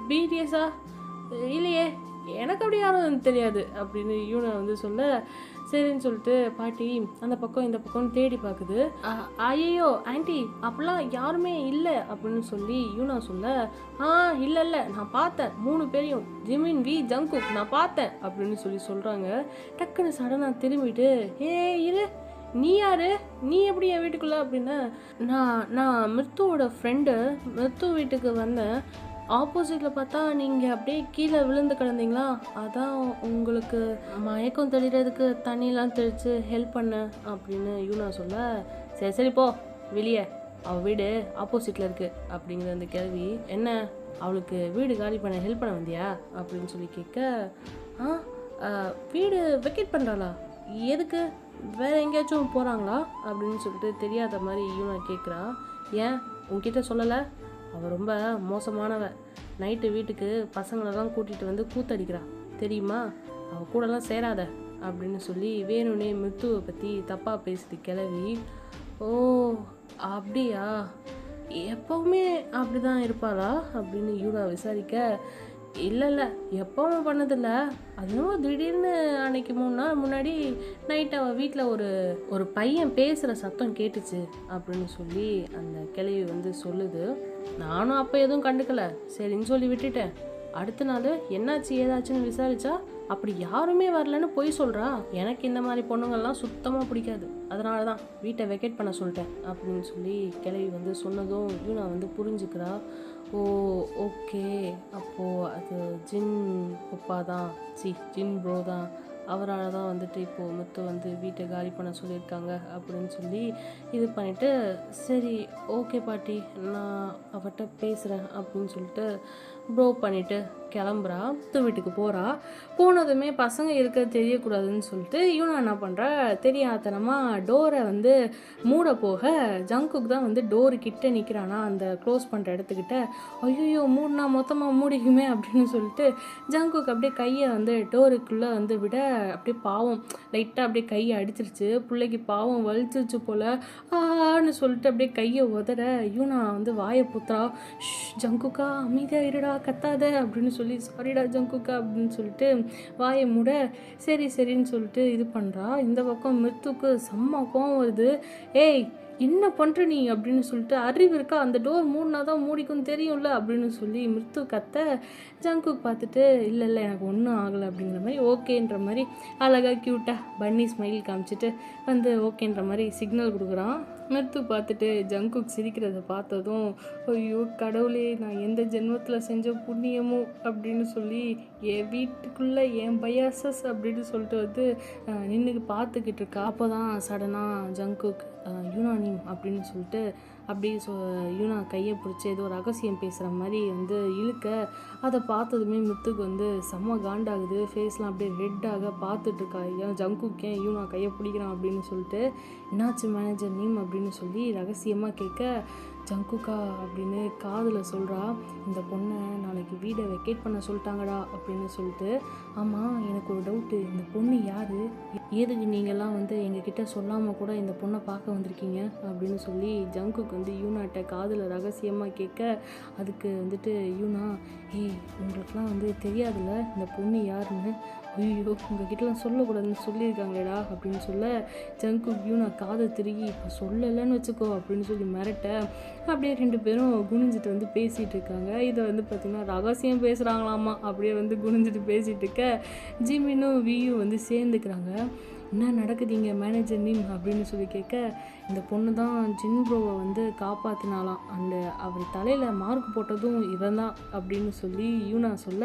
பிடிஎஸ்ஸா, இல்லையே எனக்கு அப்படி யாரும் தெரியாது அப்படின்னு யூனா வந்து சொல்ல, சரின்னு சொல்லிட்டு பாட்டி அந்த பக்கம் இந்த பக்கம் தேடி பார்க்குது. ஐயோ ஆண்டி அப்படிலாம் யாருமே இல்லை அப்படின்னு சொல்லி யூனா சொல்ல, இல்லை நான் பார்த்தேன் 3 பேரையும், ஜிமின் வி ஜங்குக் நான் பார்த்தேன் அப்படின்னு சொல்லி சொல்கிறாங்க. டக்குன்னு சடனாக திரும்பிட்டு, இரு நீ யாரு, நீ எப்படி என் வீட்டுக்குள்ளே அப்படின்னா, நான் மிருத்துவோட ஃப்ரெண்டு, மிருத்து வீட்டுக்கு வந்தேன், ஆப்போசிட்டில் பார்த்தா நீங்கள் அப்படியே கீழே விழுந்து கிடந்தீங்களா, அதான் உங்களுக்கு மயக்கம் தெளிகிறதுக்கு தண்ணிலாம் தெளித்து ஹெல்ப் பண்ணேன் அப்படின்னு யூனா சொல்ல, சரி சரி போ வெளியே, அவள் வீடு ஆப்போசிட்டில் இருக்குது அப்படிங்கிற அந்த கேள்வி. என்ன அவளுக்கு வீடு காலி பண்ண ஹெல்ப் பண்ண வந்தியா அப்படின்னு சொல்லி கேட்க, வீடு வெக்கேட் பண்ணுறாளா, எதுக்கு, வேறு எங்கேயாச்சும் போகிறாங்களா அப்படின்னு சொல்லிட்டு தெரியாத மாதிரி யூனா கேட்குறா. ஏன் உன்கிட்ட சொல்லலை, அவள் ரொம்ப மோசமானவ, நைட்டு வீட்டுக்கு பசங்களெல்லாம் கூட்டிகிட்டு வந்து கூத்தடிக்கிறா தெரியுமா, அவள் கூடலாம் சேராத அப்படின்னு சொல்லி வேணும்னே மிருத்துவை பற்றி தப்பாக பேசுது கிளவி. ஓ அப்படியா, எப்போவுமே அப்படி தான் இருப்பாளா அப்படின்னு யூனா விசாரிக்க, இல்லை எப்பவும் பண்ணதில்லை, அதுவும் திடீர்னு அன்னைக்கு 3 நாள் முன்னாடி நைட் அவள் வீட்டில் ஒரு பையன் பேசுகிற சத்தம் கேட்டுச்சு அப்படின்னு சொல்லி அந்த கிளவி வந்து சொல்லுது. நானும் அப்போ எதுவும் கண்டுக்கல, சரின்னு சொல்லி விட்டுட்டேன். அடுத்த நாள் என்னாச்சு ஏதாச்சுன்னு விசாரிச்சா அப்படி யாருமே வரலன்னு பொய் சொல்கிறா. எனக்கு இந்த மாதிரி பொண்ணுங்கள்லாம் சுத்தமாக பிடிக்காது, அதனால தான் வீட்டை வெக்கேட் பண்ண சொல்லிட்டேன் அப்படின்னு சொல்லி கிளவி வந்து சொன்னதும் யூனா வந்து புரிஞ்சுக்கிறா. ஓ ஓகே, அப்போது அது ஜின் பப்பா தான், ஜின் ப்ரோ தான், அவரால் தான் வந்துட்டு இப்போது முத்து வந்து வீட்டை காலி பண்ண சொல்லியிருக்காங்க அப்படின்னு சொல்லி இது பண்ணிவிட்டு, சரி ஓகே பாட்டி நான் அவட்ட பேசுகிறேன் அப்படின்னு சொல்லிட்டு ப்ரோ பண்ணிவிட்டு கிளம்புறா. முத்து வீட்டுக்கு போகிறா. போனதுமே பசங்க இருக்கிறது தெரியக்கூடாதுன்னு சொல்லிட்டு யூனா என்ன பண்ணுறா, தெரியாதனமாக டோரை வந்து மூட போக ஜங்குக்கு தான் வந்து டோரு கிட்ட நிற்கிறானா அந்த க்ளோஸ் பண்ணுற இடத்துக்கிட்ட. ஐயோ மூடினா மொத்தமாக மூடிக்குமே அப்படின்னு சொல்லிட்டு ஜங்குக்கு அப்படியே கையை வந்து டோருக்குள்ளே வந்து விட அப்படியே பாவம் லைட்டாக அப்படியே கையை அடிச்சிருச்சு. பிள்ளைக்கு பாவம் வலிச்சிருச்சு போல். ஆன்னு சொல்லிட்டு அப்படியே கையை உதற யூனா வந்து வாயை புத்துறா. ஜங்குக்கா அமைதியாக இருடா, கத்தாத அப்படின்னு சொல்லி, சாரிடா ஜங்குக்கா அப்படின்னு சொல்லிட்டு வாயை மூட சரி சரின்னு சொல்லிட்டு இது பண்ணுறா. இந்த பக்கம் மிருத்துக்கு செம்ம கோவம் வருது. ஏய் என்ன பண்ணுற நீ அப்படின்னு சொல்லிட்டு, அறிவு இருக்கா, அந்த டோர் மூடினா தான் மூடிக்கும் தெரியும்ல அப்படின்னு சொல்லி மிருத்து கத்த. ஜங்குக் பார்த்துட்டு இல்லை எனக்கு ஒன்றும் ஆகலை அப்படிங்கிற மாதிரி ஓகேன்ற மாதிரி அழகாக க்யூட்டாக பன்னி ஸ்மைல் காமிச்சிட்டு வந்து ஓகேன்ற மாதிரி சிக்னல் கொடுக்குறான். மிருத்து பார்த்துட்டு ஜங்குக் சிரிக்கிறத பார்த்ததும், ஐயோ கடவுளே நான் எந்த ஜென்மத்தில் செஞ்ச புண்ணியமோ அப்படின்னு சொல்லி என் வீட்டுக்குள்ளே என் பயாசஸ் அப்படின்னு சொல்லிட்டு வந்து நின்று பார்த்துக்கிட்டு இருக்கா. அப்போ தான் சடனாக ஜங்குக் யூனானிம் அப்படின்னு சொல்லிட்டு அப்படி யூனா கையை பிடிச்சி ஏதோ ரகசியம் பேசுகிற மாதிரி வந்து இழுக்க, அதை பார்த்ததுமே முத்துக்கு வந்து செம்ம காண்டாகுது. ஃபேஸ்லாம் அப்படியே ரெட்டாக பார்த்துட்ருக்கா. ஏன் ஜங்குக் ஏன் யூனா கையை பிடிக்கிறான் அப்படின்னு சொல்லிட்டு, என்னாச்சு மேனேஜர் நீம் அப்படின்னு சொல்லி ரகசியமாக கேட்க, ஜங்குக்கா அப்படின்னு காதில் சொல்கிறா, இந்த பொண்ணை நாளைக்கு வீடை வெக்கேட் பண்ண சொல்லிட்டாங்கடா அப்படின்னு சொல்லிட்டு. ஆமாம் எனக்கு ஒரு டவுட்டு, இந்த பொண்ணு யார், எதுக்கு நீங்கள்லாம் வந்து எங்ககிட்ட சொல்லாமல் கூட இந்த பொண்ணை பார்க்க வந்திருக்கீங்க அப்படின்னு சொல்லி ஜங்குக்கு வந்து யூனாட்ட காதில் ரகசியமாக கேட்க, அதுக்கு வந்துட்டு யூனா, உங்களுக்குலாம் வந்து தெரியாதுல்ல இந்த பொண்ணு யாருன்னு, ஐயோ உங்ககிட்டலாம் சொல்லக்கூடாதுன்னு சொல்லியிருக்காங்களேடா அப்படின்னு சொல்ல, ஜங்குக் யூனா காதை திருகி இப்போ சொல்லலைன்னு வச்சுக்கோ அப்படின்னு சொல்லி மிரட்ட, அப்படியே 2 பேரும் குனிஞ்சிட்டு வந்து பேசிகிட்டு இருக்காங்க. இதை வந்து பார்த்திங்கன்னா ரகசியம் பேசுகிறாங்களாமா. அப்படியே வந்து குனிஞ்சிட்டு பேசிகிட்டு இருக்க ஜிமினும் வியும் வந்து சேர்ந்துக்கிறாங்க. என்ன நடக்குதுங்க மேனேஜர் நீம் அப்படின்னு சொல்லி கேட்க, இந்த பொண்ணு தான் ஜின் ப்ரோவை வந்து காப்பாற்றினாலாம், அண்டு அவர் தலையில் மார்க் போட்டதும் இவன் தான் அப்படின்னு சொல்லி யூனா சொல்ல,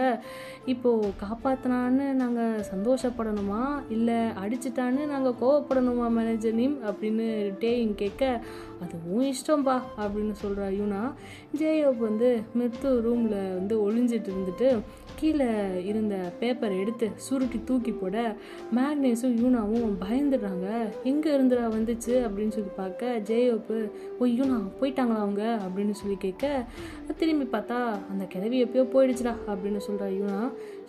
இப்போது காப்பாற்றினான்னு நாங்கள் சந்தோஷப்படணுமா இல்லை அடிச்சிட்டான்னு நாங்கள் கோவப்படணுமா மேனேஜர் நீம் அப்படின்னு டேயிங் கேட்க, அது உன் இஷ்டம்பா அப்படின்னு சொல்கிறா யூனா. ஜேயோப் வந்து மிருத்து ரூமில் வந்து ஒளிஞ்சிட்டு இருந்துட்டு கீழே இருந்த பேப்பரை எடுத்து சுருட்டி தூக்கி போட, மேக்னேஸும் யூனாவும் பயந்துடுறாங்க. எங்கே இருந்துடா வந்துச்சு அப்படின்னு சொல்லி பார்க்க, ஜேயோப்பு யூனா போயிட்டாங்களா அவங்க அப்படின்னு சொல்லி கேட்க, திரும்பி பார்த்தா அந்த கிளவி எப்பயோ போயிடுச்சுடா அப்படின்னு சொல்கிறா யூனா.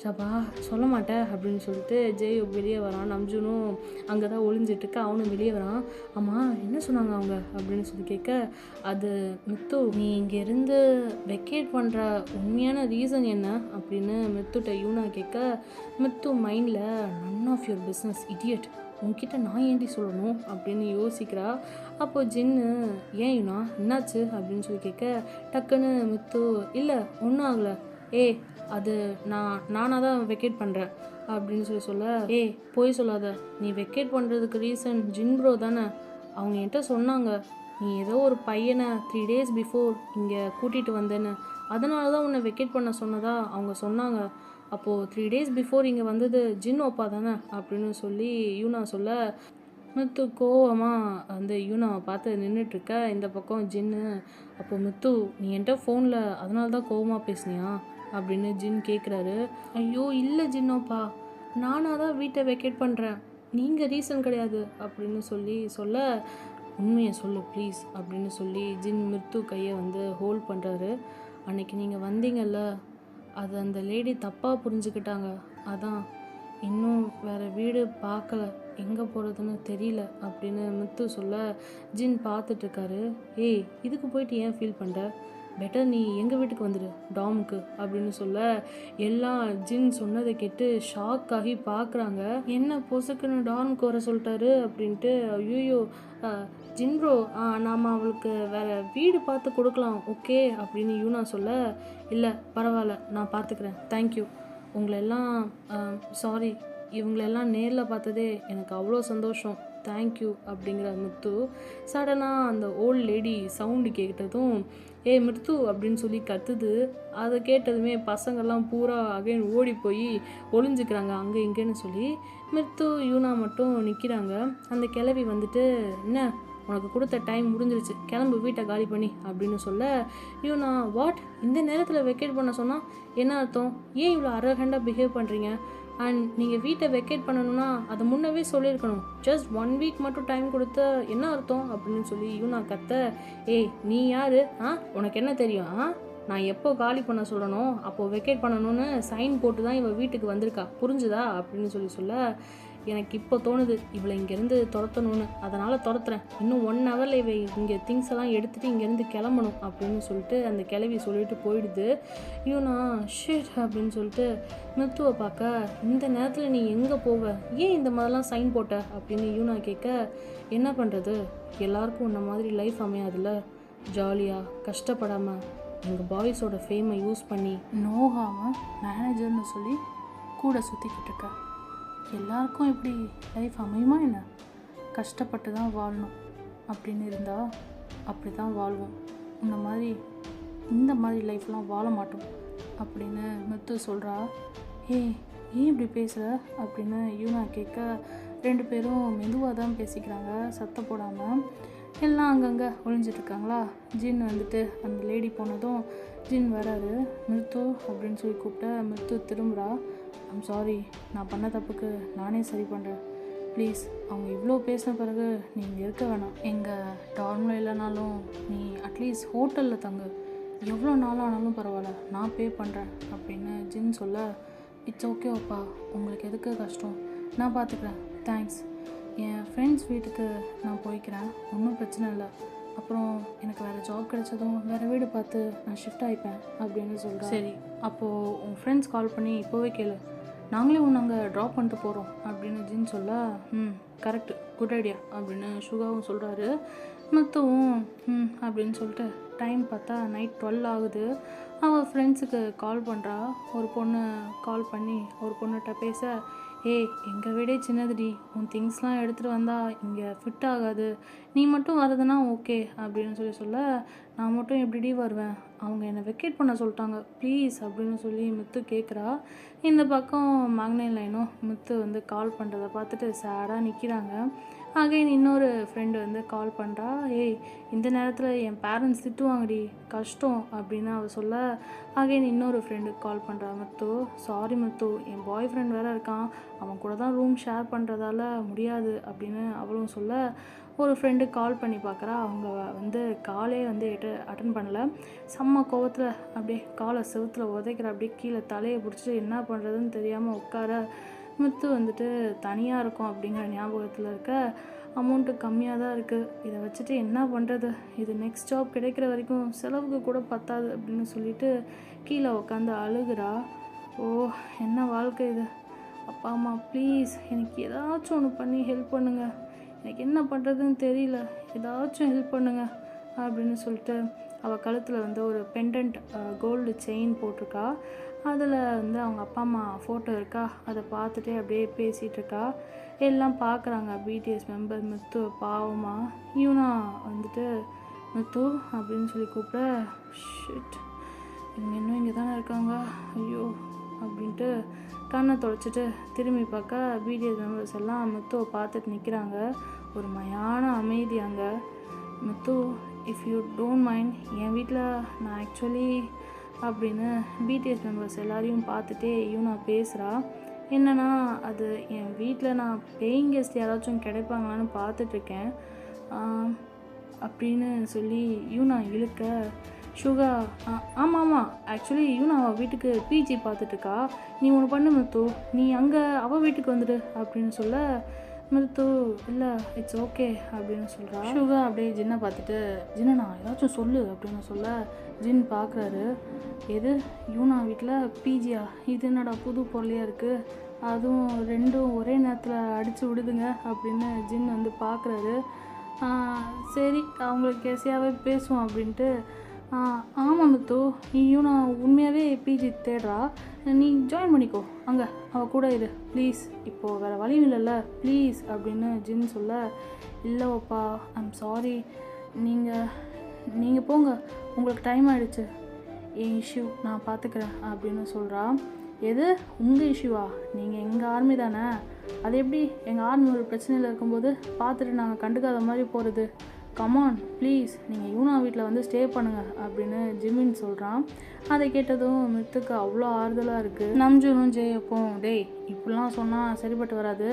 ஷபா சொல்ல மாட்டேன் அப்படின்னு சொல்லிட்டு ஜேயோப் வெளியே வரான். நம்ஜுனும் அங்கே தான் ஒளிஞ்சிட்ருக்க, அவனும் வெளியே வரான். ஆமாம் என்ன சொன்னாங்க அவங்க அப்படின்னு சொல்லி கேட்க, அது மித்து நீ இங்கேருந்து வெக்கேட் பண்ணுற உண்மையான ரீசன் என்ன அப்படின்னு மித்துட்ட யூனா கேட்க, மித்து மைண்டில் none of your business idiot, உன்கிட்ட நான் ஏண்டி சொல்லணும் அப்படின்னு யோசிக்கிறா. அப்போது ஜின்னு ஏன் யூனா என்னாச்சு அப்படின்னு சொல்லி கேட்க, டக்குன்னு மித்து இல்லை ஒன்றும் ஆகலை, அது நானாக தான் வெக்கேட் பண்ணுறேன் அப்படின்னு சொல்ல, போய் சொல்லாத, நீ வெக்கேட் பண்ணுறதுக்கு ரீசன் ஜின் ப்ரோ தானே, அவங்க என்கிட்ட சொன்னாங்க நீ ஏதோ ஒரு பையனை 3 days பிஃபோர் இங்கே கூட்டிகிட்டு வந்தேன்னு, அதனால தான் உன்னை வெக்கேட் பண்ண சொன்னதா அவங்க சொன்னாங்க. அப்போது 3 days பிஃபோர் இங்கே வந்தது ஜின் ஓப்பா தானே அப்படின்னு சொல்லி யூனா சொல்ல, முத்து கோவமாக வந்து யூனாவை பார்த்து நின்றுட்டுருக்க. இந்த பக்கம் ஜின்னு, அப்போ முத்து நீ என்கிட்ட ஃபோனில் அதனால தான் கோவமாக பேசுனியா அப்படின்னு ஜின் கேட்குறாரு. ஐயோ இல்லை ஜின்னோப்பா, நானாக தான் வீட்டை வெக்கேட் பண்ணுறேன், நீங்கள் ரீசன் கிடையாது அப்படின்னு சொல்ல, உண்மையை சொல்லு ப்ளீஸ் அப்படின்னு சொல்லி ஜின் மிருத்து கையை வந்து ஹோல்ட் பண்ணுறாரு. அன்னைக்கு நீங்கள் வந்தீங்கல்ல, அது அந்த லேடி தப்பாக புரிஞ்சுக்கிட்டாங்க, அதான் இன்னும் வேறு வீடு பார்க்கல, எங்கே போகிறதுன்னு தெரியல அப்படின்னு முத்து சொல்ல, ஜின் பார்த்துட்ருக்காரு. ஏய் இதுக்கு போயிட்டு ஏன் ஃபீல் பண்ணுற, பெட்டர் நீ எங்கள் வீட்டுக்கு வந்துடு டாமுக்கு அப்படின்னு சொல்ல, எல்லாம் ஜின் சொன்னதை கேட்டு ஷாக் ஆகி பார்க்குறாங்க. என்ன பொசுக்குன்னு டாமுக்கு வர சொல்லிட்டாரு அப்படின்ட்டு. ஐயோ ஜின் ப்ரோ, நாம் அவளுக்கு வேறு வீடு பார்த்து கொடுக்கலாம் ஓகே அப்படின்னு யூனா சொல்ல, இல்லை பரவாயில்ல நான் பார்த்துக்கிறேன் தேங்க்யூ, உங்களெல்லாம் சாரி, இவங்களெல்லாம் நேரில் பார்த்ததே எனக்கு அவ்வளோ சந்தோஷம் தேங்க்யூ அப்படிங்கிற முத்து. சடனாக அந்த ஓல்ட் லேடி சவுண்டு கேட்டதும் ஏய் மிருத்து அப்படின்னு சொல்லி கத்துது. அதை கேட்டதுமே பசங்கள்லாம் பூரா அகைன் ஓடி போய் ஒளிஞ்சுக்கிறாங்க அங்கே இங்கேன்னு சொல்லி. மிருத்து யூனா மட்டும் நிற்கிறாங்க. அந்த கிளவி வந்துட்டு, என்ன உனக்கு கொடுத்த டைம் முடிஞ்சிருச்சு, கிளம்பு வீட்டை காலி பண்ணி அப்படின்னு சொல்ல, யூனா வாட், இந்த நேரத்தில் வெக்கேட் பண்ண சொன்னால் என்ன அர்த்தம், ஏன் இவ்வளோ அரகண்டாக பிஹேவ் பண்ணுறீங்க, அண்ட் நீங்கள் வீட்டை வெக்கேட் பண்ணணும்னா அதை முன்னவே சொல்லியிருக்கணும், ஜஸ்ட் 1 week மட்டும் டைம் கொடுத்த என்ன அர்த்தம் அப்படின்னு சொல்லி யூனா கத்த. ஏய் நீ யார், உனக்கு என்ன தெரியும், நான் எப்போ காலி பண்ண சொல்லணும் அப்போது வெக்கேட் பண்ணணும்னு சைன் போட்டு தான் இவள் வீட்டுக்கு வந்திருக்கா, புரிஞ்சுதா அப்படின்னு சொல்ல, எனக்கு இப்போ தோணுது இவளை இங்கேருந்து துரத்தணும்னு, அதனால் துரத்துறேன், இன்னும் 1 hourல இவ இங்கே திங்ஸ் எல்லாம் எடுத்துகிட்டு இங்கேருந்து கிளம்பணும் அப்படின்னு சொல்லிட்டு அந்த கிளவி சொல்லிட்டு போயிடுது. யூனா ஷிட் அப்படின்னு சொல்லிட்டு மிருத்துவை பார்க்க, இந்த நேரத்தில் நீ எங்கே போவ, ஏன் இந்த மாதிரிலாம் சைன் போட்ட அப்படின்னு யூனா கேட்க, என்ன பண்ணுறது எல்லாருக்கும் இந்த மாதிரி லைஃப் அமையாதுல்ல, ஜாலியாக கஷ்டப்படாமல் எங்கள் பாய்ஸோட ஃபேமை யூஸ் பண்ணி நோகாமல் மேனேஜர்னு சொல்லி கூட சுற்றிக்கிட்டு இருக்க, எல்லாருக்கும் இப்படி லைஃப் அமையுமா என்ன, கஷ்டப்பட்டு தான் வாழணும் அப்படின்னு இருந்தால் அப்படி தான் வாழ்வோம், இந்த மாதிரி லைஃப்லாம் வாழ மாட்டோம் அப்படின்னு மித்து சொல்கிறா. ஏன் இப்படி பேசுகிற அப்படின்னு யூனா கேட்க, 2 பேரும் மெதுவாக தான் பேசிக்கிறாங்க சத்தம் போடாமல். எல்லாம் அங்கங்கே ஒளிஞ்சிட்ருக்காங்களா. ஜின் வந்துட்டு அந்த லேடி போனதும் ஜின் வராரு. மிருத்து அப்படின்னு சொல்லி கூப்பிட்ட மிருத்து திரும்புகிறா. ஐம் சாரி, நான் பண்ண தப்புக்கு நானே சரி பண்ணுறேன், ப்ளீஸ் அவங்க இவ்வளோ பேசின பிறகு நீ இங்கே இருக்க வேணாம், எங்கள் டார்மில் இல்லைனாலும் நீ அட்லீஸ்ட் ஹோட்டலில் தங்கு, எவ்வளோ நாளானாலும் பரவாயில்ல நான் பே பண்ணுறேன் அப்படின்னு ஜின் சொல்ல, இட்ஸ் ஓகே அப்பா, உங்களுக்கு எதுக்கு கஷ்டம், நான் பார்த்துக்கிறேன் தேங்க்ஸ், என் ஃப்ரெண்ட்ஸ் வீட்டுக்கு நான் போய்க்கிறேன், ஒன்றும் பிரச்சனை இல்லை, அப்புறம் எனக்கு வேறு ஜாப் கிடைச்சதும் வேறு வீடு பார்த்து நான் ஷிஃப்ட் ஆகிப்பேன் அப்படின்னு சொல்கிறேன். சரி அப்போது உன் ஃப்ரெண்ட்ஸ் கால் பண்ணி இப்போவே கேளு, நாங்களே உன்னை அங்கே ட்ராப் பண்ணிட்டு போகிறோம் அப்படின்னு ஜின் சொல்ல, கரெக்டு குட் ஐடியா அப்படின்னு சுகாவும் சொல்கிறாரு. மற்றவும் அப்படின்னு சொல்லிட்டு டைம் பார்த்தா நைட் 12 ஆகுது. அவள் ஃப்ரெண்ட்ஸுக்கு கால் பண்ணுறா. ஒரு பொண்ணு கால் பண்ணி ஒரு பொண்ணுகிட்ட பேச, ஏய் எங்கள் வீடே சின்னதுடி, உன் திங்ஸ்லாம் எடுத்துகிட்டு வந்தால் இங்கே ஃபிட் ஆகாது, நீ மட்டும் வரதுன்னா ஓகே அப்படின்னு சொல்ல, நான் மட்டும் எப்படிடி வருவேன், அவங்க என்னை வெக்கேட் பண்ண சொல்லிட்டாங்க ப்ளீஸ் அப்படின்னு சொல்லி முத்து கேட்குறா. இந்த பக்கம் மேக்னைன் லைனும் முத்து வந்து கால் பண்ணுறதை பார்த்துட்டு சேடாக நிற்கிறாங்க. அகைன் இன்னொரு ஃப்ரெண்டு வந்து கால் பண்ணுறா. ஏய் இந்த நேரத்தில் என் பேரண்ட்ஸ் திட்டுவாங்கடி, கஷ்டம் அப்படின்னு அவள் சொல்ல, அகைன் இன்னொரு ஃப்ரெண்டுக்கு கால் பண்ணுறா. முத்து சாரி முத்து, என் பாய் ஃப்ரெண்ட் வேறு இருக்கான், அவன் கூட தான் ரூம் ஷேர் பண்ணுறதால முடியாது அப்படின்னு அவளும் சொல்ல, ஒரு ஃப்ரெண்டு கால் பண்ணி பார்க்குறா. அவங்க வந்து காலே வந்து அட்டன் பண்ணல. செம்ம கோவத்தில் அப்படியே காலை செவுத்தில் உதைக்கிற, அப்படியே கீழே தலையை பிடிச்சிட்டு என்ன பண்ணுறதுன்னு தெரியாமல் உட்கார. முத்து வந்துட்டு தனியாக இருக்கும் அப்படிங்கிற ஞாபகத்தில் இருக்க. அமௌண்ட்டு கம்மியாக தான் இருக்குது, இதை வச்சுட்டு என்ன பண்ணுறது, இது நெக்ஸ்ட் ஜாப் கிடைக்கிற வரைக்கும் செலவுக்கு கூட பத்தாது அப்படின்னு சொல்லிட்டு கீழே உட்காந்து அழுகிறா. ஓ என்ன வாழ்க்கை இது, அப்பா அம்மா ப்ளீஸ் எனக்கு ஏதாச்சும் ஒன்று பண்ணி ஹெல்ப் பண்ணுங்கள், எனக்கு என்ன பண்ணுறதுன்னு தெரியல, ஏதாச்சும் ஹெல்ப் பண்ணுங்கள் அப்படின்னு சொல்லிட்டு அவள் கழுத்தில் வந்து ஒரு பெண்டன்ட் கோல்டு செயின் போட்டிருக்கா. அதில் வந்து அவங்க அப்பா அம்மா ஃபோட்டோ இருக்கா, அதை பார்த்துட்டே அப்படியே பேசிகிட்டு இருக்கா. எல்லாம் பார்க்குறாங்க பிடிஎஸ் மெம்பர் முத்து பாவமாக. யூனா வந்துட்டு முத்து அப்படின்னு சொல்லி கூப்பிட, ஷிட் இவங்க இன்னும் இங்கே தானே இருக்காங்க, ஐயோ அப்படின்ட்டு கண்ணை துடைச்சிட்டு திரும்பி பார்க்க பிடிஎஸ் மெம்பர்ஸ் எல்லாம் முத்துவை பார்த்துட்டு நிற்கிறாங்க. ஒரு மயான அமைதி அங்கே. முத்து, இஃப் யூ டோன்ட் மைண்ட், என் வீட்டில் நான் ஆக்சுவலி அப்படின்னு பிடிஎஸ் மெம்பர்ஸ் எல்லாரையும் பார்த்துட்டே யூனா பேசுகிறா. என்னன்னா, அது என் வீட்டில் நான் பேயிங் கெஸ்ட் யாராச்சும் கிடைப்பாங்களான்னு பார்த்துட்ருக்கேன் அப்படின்னு சொல்லி யூனா இழுக்க, சுகா ஆமாம் ஆக்சுவலி யூனா அவள் வீட்டுக்கு பிஜி பார்த்துட்ருக்கா, நீ ஒன்று பண்ணு முத்து, நீ அங்கே அவள் வீட்டுக்கு வந்துடு அப்படின்னு சொல்ல, முத்து இல்லை இட்ஸ் ஓகே அப்படின்னு சொல்கிறா. சுகா அப்படியே ஜின்னை பார்த்துட்டு, ஜின்னா ஏதாச்சும் சொல்லு அப்படின்னு சொல்ல, ஜின் பார்க்குறாரு. எது யூனா வீட்டில் பிஜியா, இது என்னடா புது பொருளையாக இருக்குது, அதுவும் ரெண்டும் ஒரே நேரத்தில் அடித்து விடுதுங்க அப்படின்னு ஜின் வந்து பார்க்குறாரு. சரி அவங்களுக்கு கேசியாகவே பேசுவோம் அப்படின்ட்டு, ஆமாம் முத்து, நீ யூனா உண்மையாகவே பிஜி தேடுறா, நீ ஜாயின் பண்ணிக்கோ, அங்கே அவள் கூட இரு ப்ளீஸ், இப்போது வேறு வழி இல்லைல்ல ப்ளீஸ் அப்படின்னு ஜின் சொல்ல, இல்லை ஓப்பா ஐம் சாரி, நீங்கள் போங்க, உங்களுக்கு டைம் ஆகிடுச்சு, என் இஷ்யூ நான் பார்த்துக்கிறேன் அப்படின்னு சொல்கிறா. எது உங்கள் இஷ்யூவா, நீங்கள் எங்கள் ஆர்மி தானே, அது எப்படி எங்கள் ஆர்மி ஒரு பிரச்சனையில் இருக்கும்போது பார்த்துட்டு நாங்கள் கண்டுக்காத மாதிரி போகிறது, கமான் ப்ளீஸ் நீங்கள் யூனா வீட்டில் வந்து ஸ்டே பண்ணுங்கள் அப்படின்னு ஜிமின் சொல்கிறான். அதை கேட்டதும் மித்துக்கு அவ்வளோ ஆறுதலாக இருக்குது. நம்ஜூனும் ஜெயப்பும், டேய் இப்படிலாம் சொன்னால் சரிப்பட்டு வராது,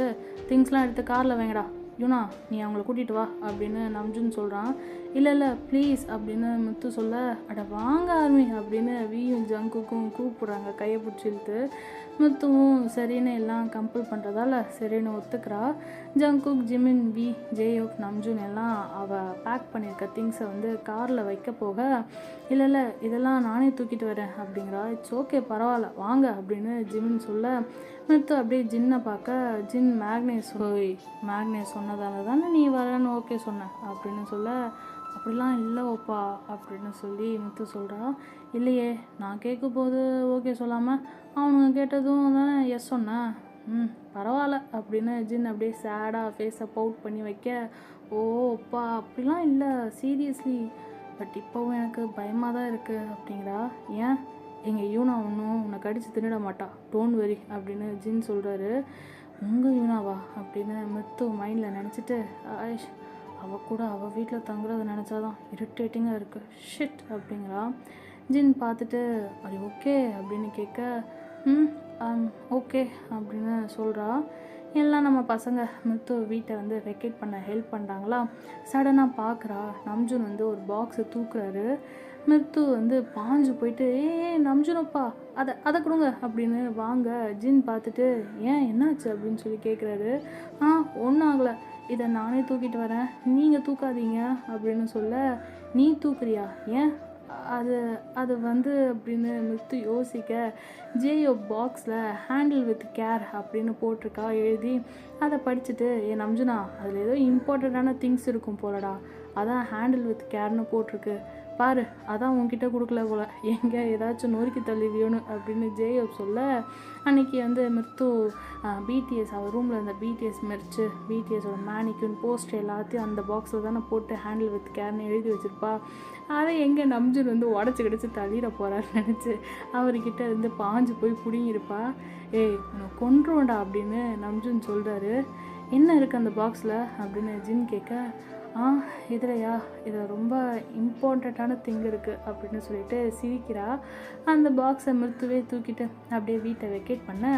திங்ஸ்லாம் எடுத்து காரில் வைங்கடா, யூனா நீ அவங்கள கூட்டிகிட்டு வா அப்படின்னு நம்ஜுன் சொல்கிறான். இல்லை ப்ளீஸ் அப்படின்னு முத்து சொல்ல, அட வாங்க ஆர்மி அப்படின்னு வியும் ஜங்குக்கும் கூப்பிட்றாங்க கையை பிடிச்சி இழுத்து. முத்துவும் சரின்னு எல்லாம் கம்பல் பண்ணுறதால சரின்னு ஒத்துக்கிறா. ஜங்குக், ஜிமின், வி, ஜேயோக், நம்ஜுன் எல்லாம் அவள் பேக் பண்ணியிருக்க திங்ஸை வந்து காரில் வைக்க போக, இல்லை இதெல்லாம் நானே தூக்கிட்டு வரேன் அப்படிங்கிறா. இட்ஸ் ஓகே பரவாயில்ல வாங்க அப்படின்னு ஜிமின் சொல்ல, முத்து அப்படியே ஜின்னை பார்க்க, ஜின் மேக்னேஸ் சொன்னதால தானே நீ வரேன்னு ஓகே சொன்ன அப்படின்னு சொல்ல, அப்படிலாம் இல்லை ஓப்பா அப்படின்னு சொல்லி முத்து சொல்கிறா. இல்லையே நான் கேட்கும் போது ஓகே சொல்லாமல் அவனுங்க கேட்டதும் தானே எஸ் சொன்னேன், பரவாயில்ல அப்படின்னு ஜின் அப்படியே சேடாக ஃபேஸை பவுட் பண்ணி வைக்க, ஓ அப்பா அப்படிலாம் இல்லை சீரியஸ்லி, பட் இப்போவும் எனக்கு பயமாக தான் இருக்குது அப்படிங்கிறா. ஏன் எங்கள் யூனா ஒன்றும் உன்னை கடிச்சு தின்னிட மாட்டா, டோன்ட் வெரி அப்படின்னு ஜின் சொல்கிறாரு. உங்கள் யூனாவா அப்படின்னு முத்து மைண்டில் நினச்சிட்டு, ஆயிஷ் அவள் கூட அவள் வீட்டில் தங்குறதை நினச்சாதான் இரிட்டேட்டிங்காக இருக்குது ஷிட் அப்படிங்கிறா. ஜின் பார்த்துட்டு அது ஓகே அப்படின்னு கேட்க, ஓகே அப்படின்னு சொல்கிறா. எல்லாம் நம்ம பசங்க முத்து வீட்டை வந்து வெக்கேட் பண்ண ஹெல்ப் பண்ணுறாங்களா. சடனாக பார்க்குறா நம்ஜுன் வந்து ஒரு பாக்ஸை தூக்குறாரு. முத்து வந்து பாஞ்சு போயிட்டு, நம்ஜுனப்பா அதை கொடுங்க அப்படின்னு வாங்க. ஜின் பார்த்துட்டு, ஏன் என்னாச்சு அப்படின்னு சொல்லி கேட்குறாரு. ஒன்றும் ஆகலை, இதை நானே தூக்கிட்டு வரேன், நீங்கள் தூக்காதீங்க அப்படின்னு சொல்ல, நீ தூக்குறியா, ஏன் அது வந்து அப்படின்னு முத்து யோசிக்க, ஜேயோ பாக்ஸில் ஹேண்டில் வித் கேர் அப்படின்னு போட்டிருக்கா எழுதி. அதை படிச்சுட்டு, நம்ஜுனா அதில் ஏதோ இம்பார்ட்டண்ட்டான திங்ஸ் இருக்கும் போலடா, அதான் ஹேண்டில் வித் கேர்னு போட்டிருக்கு பாரு, அதான் உன்கிட்ட கொடுக்கல போல, எங்கே ஏதாச்சும் நொறுக்கி தள்ளிவியோன்னு அப்படின்னு ஜேயோப் சொல்ல, அன்றைக்கி வந்து மிர்த்து பிடிஎஸ் அவள் ரூமில் இருந்த பிடிஎஸ் மெர்ச்சு, பிடிஎஸோட மேனிக்யூன் போஸ்டர் எல்லாத்தையும் அந்த பாக்ஸில் தானே போட்டு ஹேண்டில் வித் கேர்னு எழுதி வச்சுருப்பா. அதை எங்கே நம்ஜுன் வந்து உடச்சி கிடச்சி தள்ளிட போகிறான்னு நினச்சி அவர்கிட்ட இருந்து பாஞ்சு போய் பிடிங்கிருப்பா. உன்னை கொன்றுவேண்டா அப்படின்னு நம்ஜுன் சொல்கிறாரு. என்ன இருக்குது அந்த பாக்ஸில் அப்படின்னு ஜின் கேட்க, இதுலையா இதில் ரொம்ப இம்பார்ட்டண்ட்டான திங் இருக்குது அப்படின்னு சொல்லிட்டு சிரிக்கிறா. அந்த பாக்ஸை மிருத்துவே தூக்கிட்டு அப்படியே வீட்டை வெக்கேட் பண்ண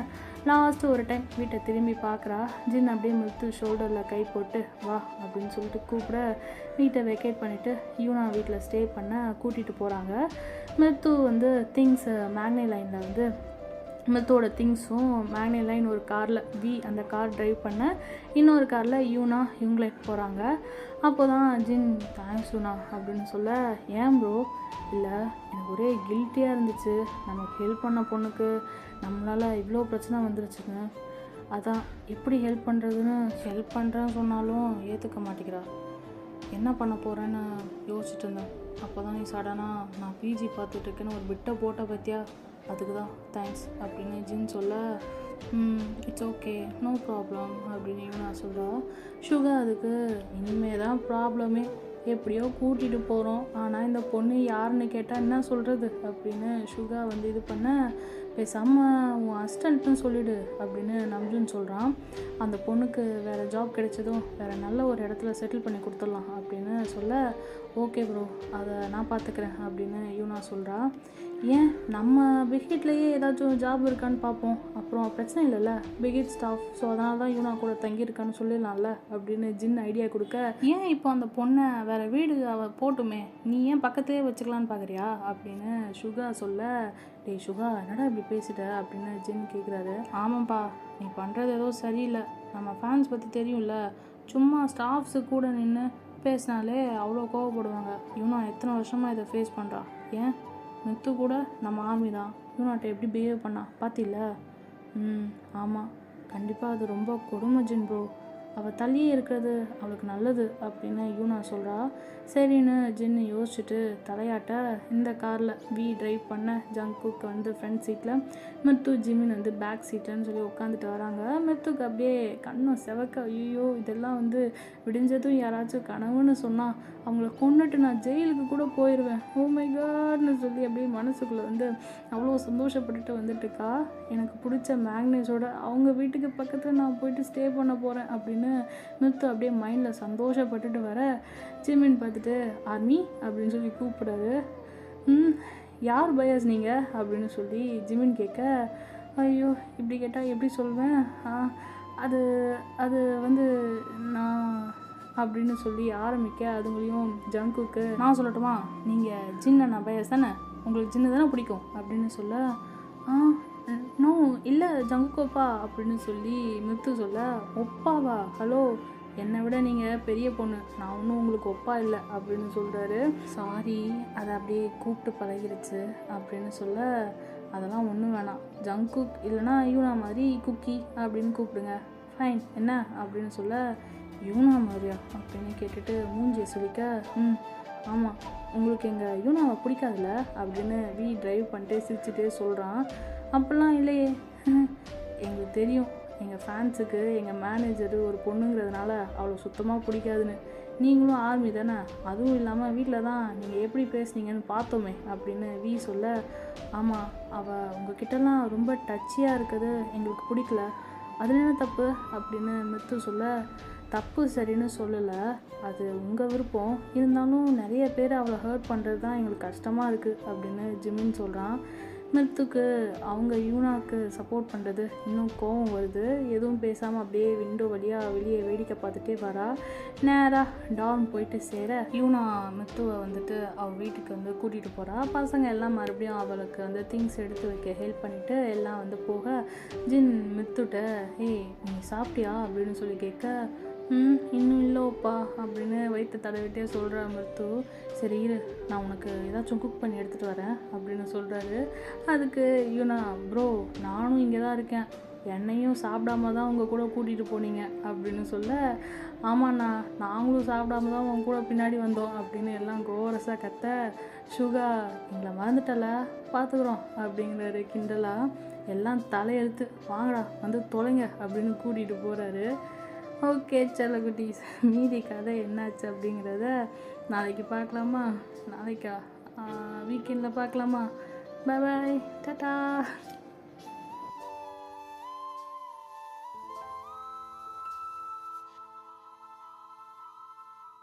லாஸ்ட்டு ஒரு டைம் வீட்டை திரும்பி பார்க்குறா. ஜின் அப்படியே மிருத்து ஷோல்டரில் கை போட்டு வா அப்படின்னு சொல்லிட்டு கூப்பிட வீட்டை வெக்கேட் பண்ணிவிட்டு யூனா வீட்டில் ஸ்டே பண்ண கூட்டிகிட்டு போகிறாங்க. மிருத்து வந்து திங்ஸ் மேக்னே லைனில் வந்து மிருத்தோட திங்ஸும் மேக்னே லைன் ஒரு காரில் அந்த கார் ட்ரைவ் பண்ண, இன்னொரு காரில் யூனா இவங்களே போகிறாங்க. அப்போ தான் ஜின் தேங்க்ஸ் யூனா அப்படின்னு சொல்ல, ஏன் ப்ரோ, இல்லை எனக்கு ஒரே கில்ட்டியாக இருந்துச்சு, நமக்கு ஹெல்ப் பண்ண பொண்ணுக்கு நம்மளால் இவ்வளோ பிரச்சனை வந்துருச்சுங்க, அதான் எப்படி ஹெல்ப் பண்ணுறதுன்னு ஹெல்ப் பண்ணுறேன்னு சொன்னாலும் ஏற்றுக்க மாட்டேங்கிறா, என்ன பண்ண போகிறேன்னு யோசிச்சுட்டு இருந்தேன். அப்போ தான் நீ சடனாக நான் பிஜி பார்த்துட்ருக்கேன்னு ஒரு பிட்டை போட்ட பற்றியா, அதுக்கு தான் தேங்க்ஸ் அப்படின்னு ஜின் சொல்ல, இட்ஸ் ஓகே நோ ப்ராப்ளம் அப்படின்னு நான் சொல்கிறா. சுகா அதுக்கு இனிமே தான் ப்ராப்ளமே, எப்படியோ கூட்டிகிட்டு போகிறோம், ஆனால் இந்த பொண்ணு யாருன்னு கேட்டால் என்ன சொல்கிறது அப்படின்னு சுகா வந்து இது பண்ண, பேசாமல் உன் அசிஸ்டன்ட்னு சொல்லிடு அப்படின்னு நம்ஜுன் சொல்கிறான். அந்த பொண்ணுக்கு வேறு ஜாப் கிடைச்சதும் வேறு நல்ல ஒரு இடத்துல செட்டில் பண்ணி கொடுத்துடலாம் அப்படின்னு சொல்ல, ஓகே ப்ரோ அதை நான் பார்த்துக்கிறேன் அப்படின்னு யூனா சொல்கிறா. ஏன் நம்ம பிகிட்லேயே ஏதாச்சும் ஜாப் இருக்கான்னு பார்ப்போம், அப்புறம் பிரச்சனை இல்லைல்ல, பிகிட் ஸ்டாஃப், ஸோ அதனால தான் யூனா கூட தங்கியிருக்கான்னு சொல்லிடலாம்ல அப்படின்னு ஜின் ஐடியா கொடுக்க, ஏன் இப்போ அந்த பொண்ணை வேறு வீடு அவள் போட்டுமே, நீ ஏன் பக்கத்துலேயே வச்சுக்கலான்னு பார்க்குறியா அப்படின்னு சுகா சொல்ல, டேய் சுகா என்னடா இப்படி பேசிட்ட அப்படின்னு ஜின் கேட்குறாரு. ஆமாம்ப்பா நீ பண்ணுறது ஏதோ சரியில்லை, நம்ம ஃபேன்ஸ் பற்றி தெரியும்ல, சும்மா ஸ்டாஃப்ஸு கூட நின்று பேசினாலே அவ்வளோ கோவப்படுவாங்க. யூனா எத்தனை வருஷமாக இதை ஃபேஸ் பண்ணுறா, ஏன் மித்து கூட நம்ம ஆர்மி தான், யூனாட்ட எப்படி பிஹேவ் பண்ணா பார்த்தில்ல. ஆமாம் கண்டிப்பாக அது ரொம்ப கொடுமை ஜின் ப்ரோ, அவள் தள்ளியே இருக்கிறது அவளுக்கு நல்லது அப்படின்னு யூனா சொல்கிறா. சரின்னு ஜின்னு யோசிச்சுட்டு தலையாட்ட இந்த காரில் வி டிரைவ் பண்ண ஜங்குக்கு வந்து ஃப்ரண்ட் சீட்டில், மித்து ஜிமின் வந்து பேக் சீட்லன்னு சொல்லி உட்காந்துட்டு வராங்க. மித்துக்கு அப்படியே கண்ணும் செவக்க, ஐயோ இதெல்லாம் வந்து விடிஞ்சதும் யாராச்சும் கனவுன்னு சொன்னால் அவங்கள கொண்டுட்டு நான் ஜெயிலுக்கு கூட போயிடுவேன், ஓ மை காட்னு சொல்லி அப்படியே மனசுக்குள்ளே வந்து அவ்வளோ சந்தோஷப்பட்டுட்டு வந்துட்டுருக்கா. எனக்கு பிடிச்ச மேக்னேஸோட அவங்க வீட்டுக்கு பக்கத்தில் நான் போயிட்டு ஸ்டே பண்ண போகிறேன் அப்படின்னு மித்து அப்படியே மைண்டில் சந்தோஷப்பட்டுட்டு வர, ஜிமின் பார்த்துட்டு ஆர்மி அப்படின்னு சொல்லி கூப்பிடாரு. யார் பயாஸ் நீங்கள் அப்படின்னு சொல்லி ஜிமின் கேட்க, ஐயோ இப்படி கேட்டால் எப்படி சொல்வேன், அது அது வந்து நான் அப்படின்னு சொல்லி ஆரம்பிக்க, அதுங்களையும் ஜங்குக்கு நான் சொல்லட்டுமா, நீங்கள் ஜின்ன நான் பயாஸ் தானே, உங்களுக்கு ஜின்னு தானே பிடிக்கும் அப்படின்னு சொல்ல, நோ இல்லை ஜங்குக்கோப்பா அப்படின்னு சொல்லி மித்து சொல்ல, ஒப்பாவா, ஹலோ என்னை விட நீங்கள் பெரிய பொண்ணு, நான் ஒன்றும் உங்களுக்கு ஒப்பா இல்லை அப்படின்னு சொல்கிறாரு. சாரி அதை அப்படியே கூப்பிட்டு பழகிருச்சு அப்படின்னு சொல்ல, அதெல்லாம் ஒன்றும் வேணாம், ஜங்குக் இல்லைனா யூனா மாதிரி குக்கி அப்படின்னு கூப்பிடுங்க, ஃபைன் என்ன அப்படின்னு சொல்ல, யூனா மாதிரியா அப்படின்னு கேட்டுட்டு மூஞ்சியை சொல்லிக்க, ஆமாம் உங்களுக்கு எங்கள் யூனாவை பிடிக்காதுல்ல அப்படின்னு வி டிரைவ் பண்ணிட்டு சிரிச்சுட்டே சொல்கிறான். அப்படிலாம் இல்லையே, எங்களுக்கு தெரியும் எங்கள் ஃபேன்ஸுக்கு எங்கள் மேனேஜரு ஒரு பொண்ணுங்கிறதுனால அவ்வளோ சுத்தமாக பிடிக்காதுன்னு, நீங்களும் ஆர்மி தானே, அதுவும் இல்லாமல் வீட்டில் தான் நீங்கள் எப்படி பேசுனீங்கன்னு பார்த்தோமே அப்படின்னு வி சொல்ல, ஆமாம் அவள் உங்ககிட்டலாம் ரொம்ப டச்சியாக இருக்குது எங்களுக்கு பிடிக்கல, அதில் என்ன தப்பு அப்படின்னு மித்து சொல்ல, தப்பு சரின்னு சொல்லலை, அது உங்கள் விருப்பம், இருந்தாலும் நிறைய பேர் அவளை ஹர்ட் பண்ணுறது தான் எங்களுக்கு கஷ்டமாக இருக்குது அப்படின்னு ஜிமின் சொல்கிறான். மித்துக்கு அவங்க யூனாக்கு சப்போர்ட் பண்ணுறது இன்னும் கோவம் வருது. எதுவும் பேசாமல் அப்படியே விண்டோ வழியாக வெளியே வேடிக்கை பார்த்துட்டே வரா. நேராக டார்ம் போயிட்டு சேர யூனா மித்துவை வந்துட்டு அவள் வீட்டுக்கு வந்து கூட்டிகிட்டு போகிறா. பசங்க எல்லாம் மறுபடியும் அவளுக்கு வந்து திங்ஸ் எடுத்து வைக்க ஹெல்ப் பண்ணிவிட்டு எல்லாம் வந்து போக ஜின் மித்துட்ட ஏய் நீ சாப்பிட்டியா அப்படின்னு சொல்லி கேட்க, இன்னும் இல்லைப்பா அப்படின்னு வயிற்று தடவிட்டே சொல்கிற மித்து. சரி இரு நான் உனக்கு ஏதாச்சும் குக் பண்ணி எடுத்துகிட்டு வரேன் அப்படின்னு சொல்கிறாரு. அதுக்கு யூனா ப்ரோ நானும் இங்கே தான் இருக்கேன், என்னையும் சாப்பிடாம தான் உங்கள் கூட கூட்டிகிட்டு போனீங்க அப்படின்னு சொல்ல, ஆமாண்ணா நாங்களும் சாப்பிடாம தான் உங்க கூட பின்னாடி வந்தோம் அப்படின்னு எல்லாம் கோரஸாக கத்த, சுகா எங்களை மறந்துட்டல பார்த்துக்குறோம் அப்படிங்கிறாரு கிண்டலா. எல்லாம் தலையெழுத்து வாங்கடா வந்து தொலைங்க அப்படின்னு கூட்டிகிட்டு போகிறாரு. ஓகே செல்ல குட்டீஸ், மீதி கதை என்னாச்சு அப்படிங்கிறத நாளைக்கு பார்க்கலாமா, நாளைக்கா வீக்கெண்டில் பார்க்கலாமா, பை பாய் டாட்டா.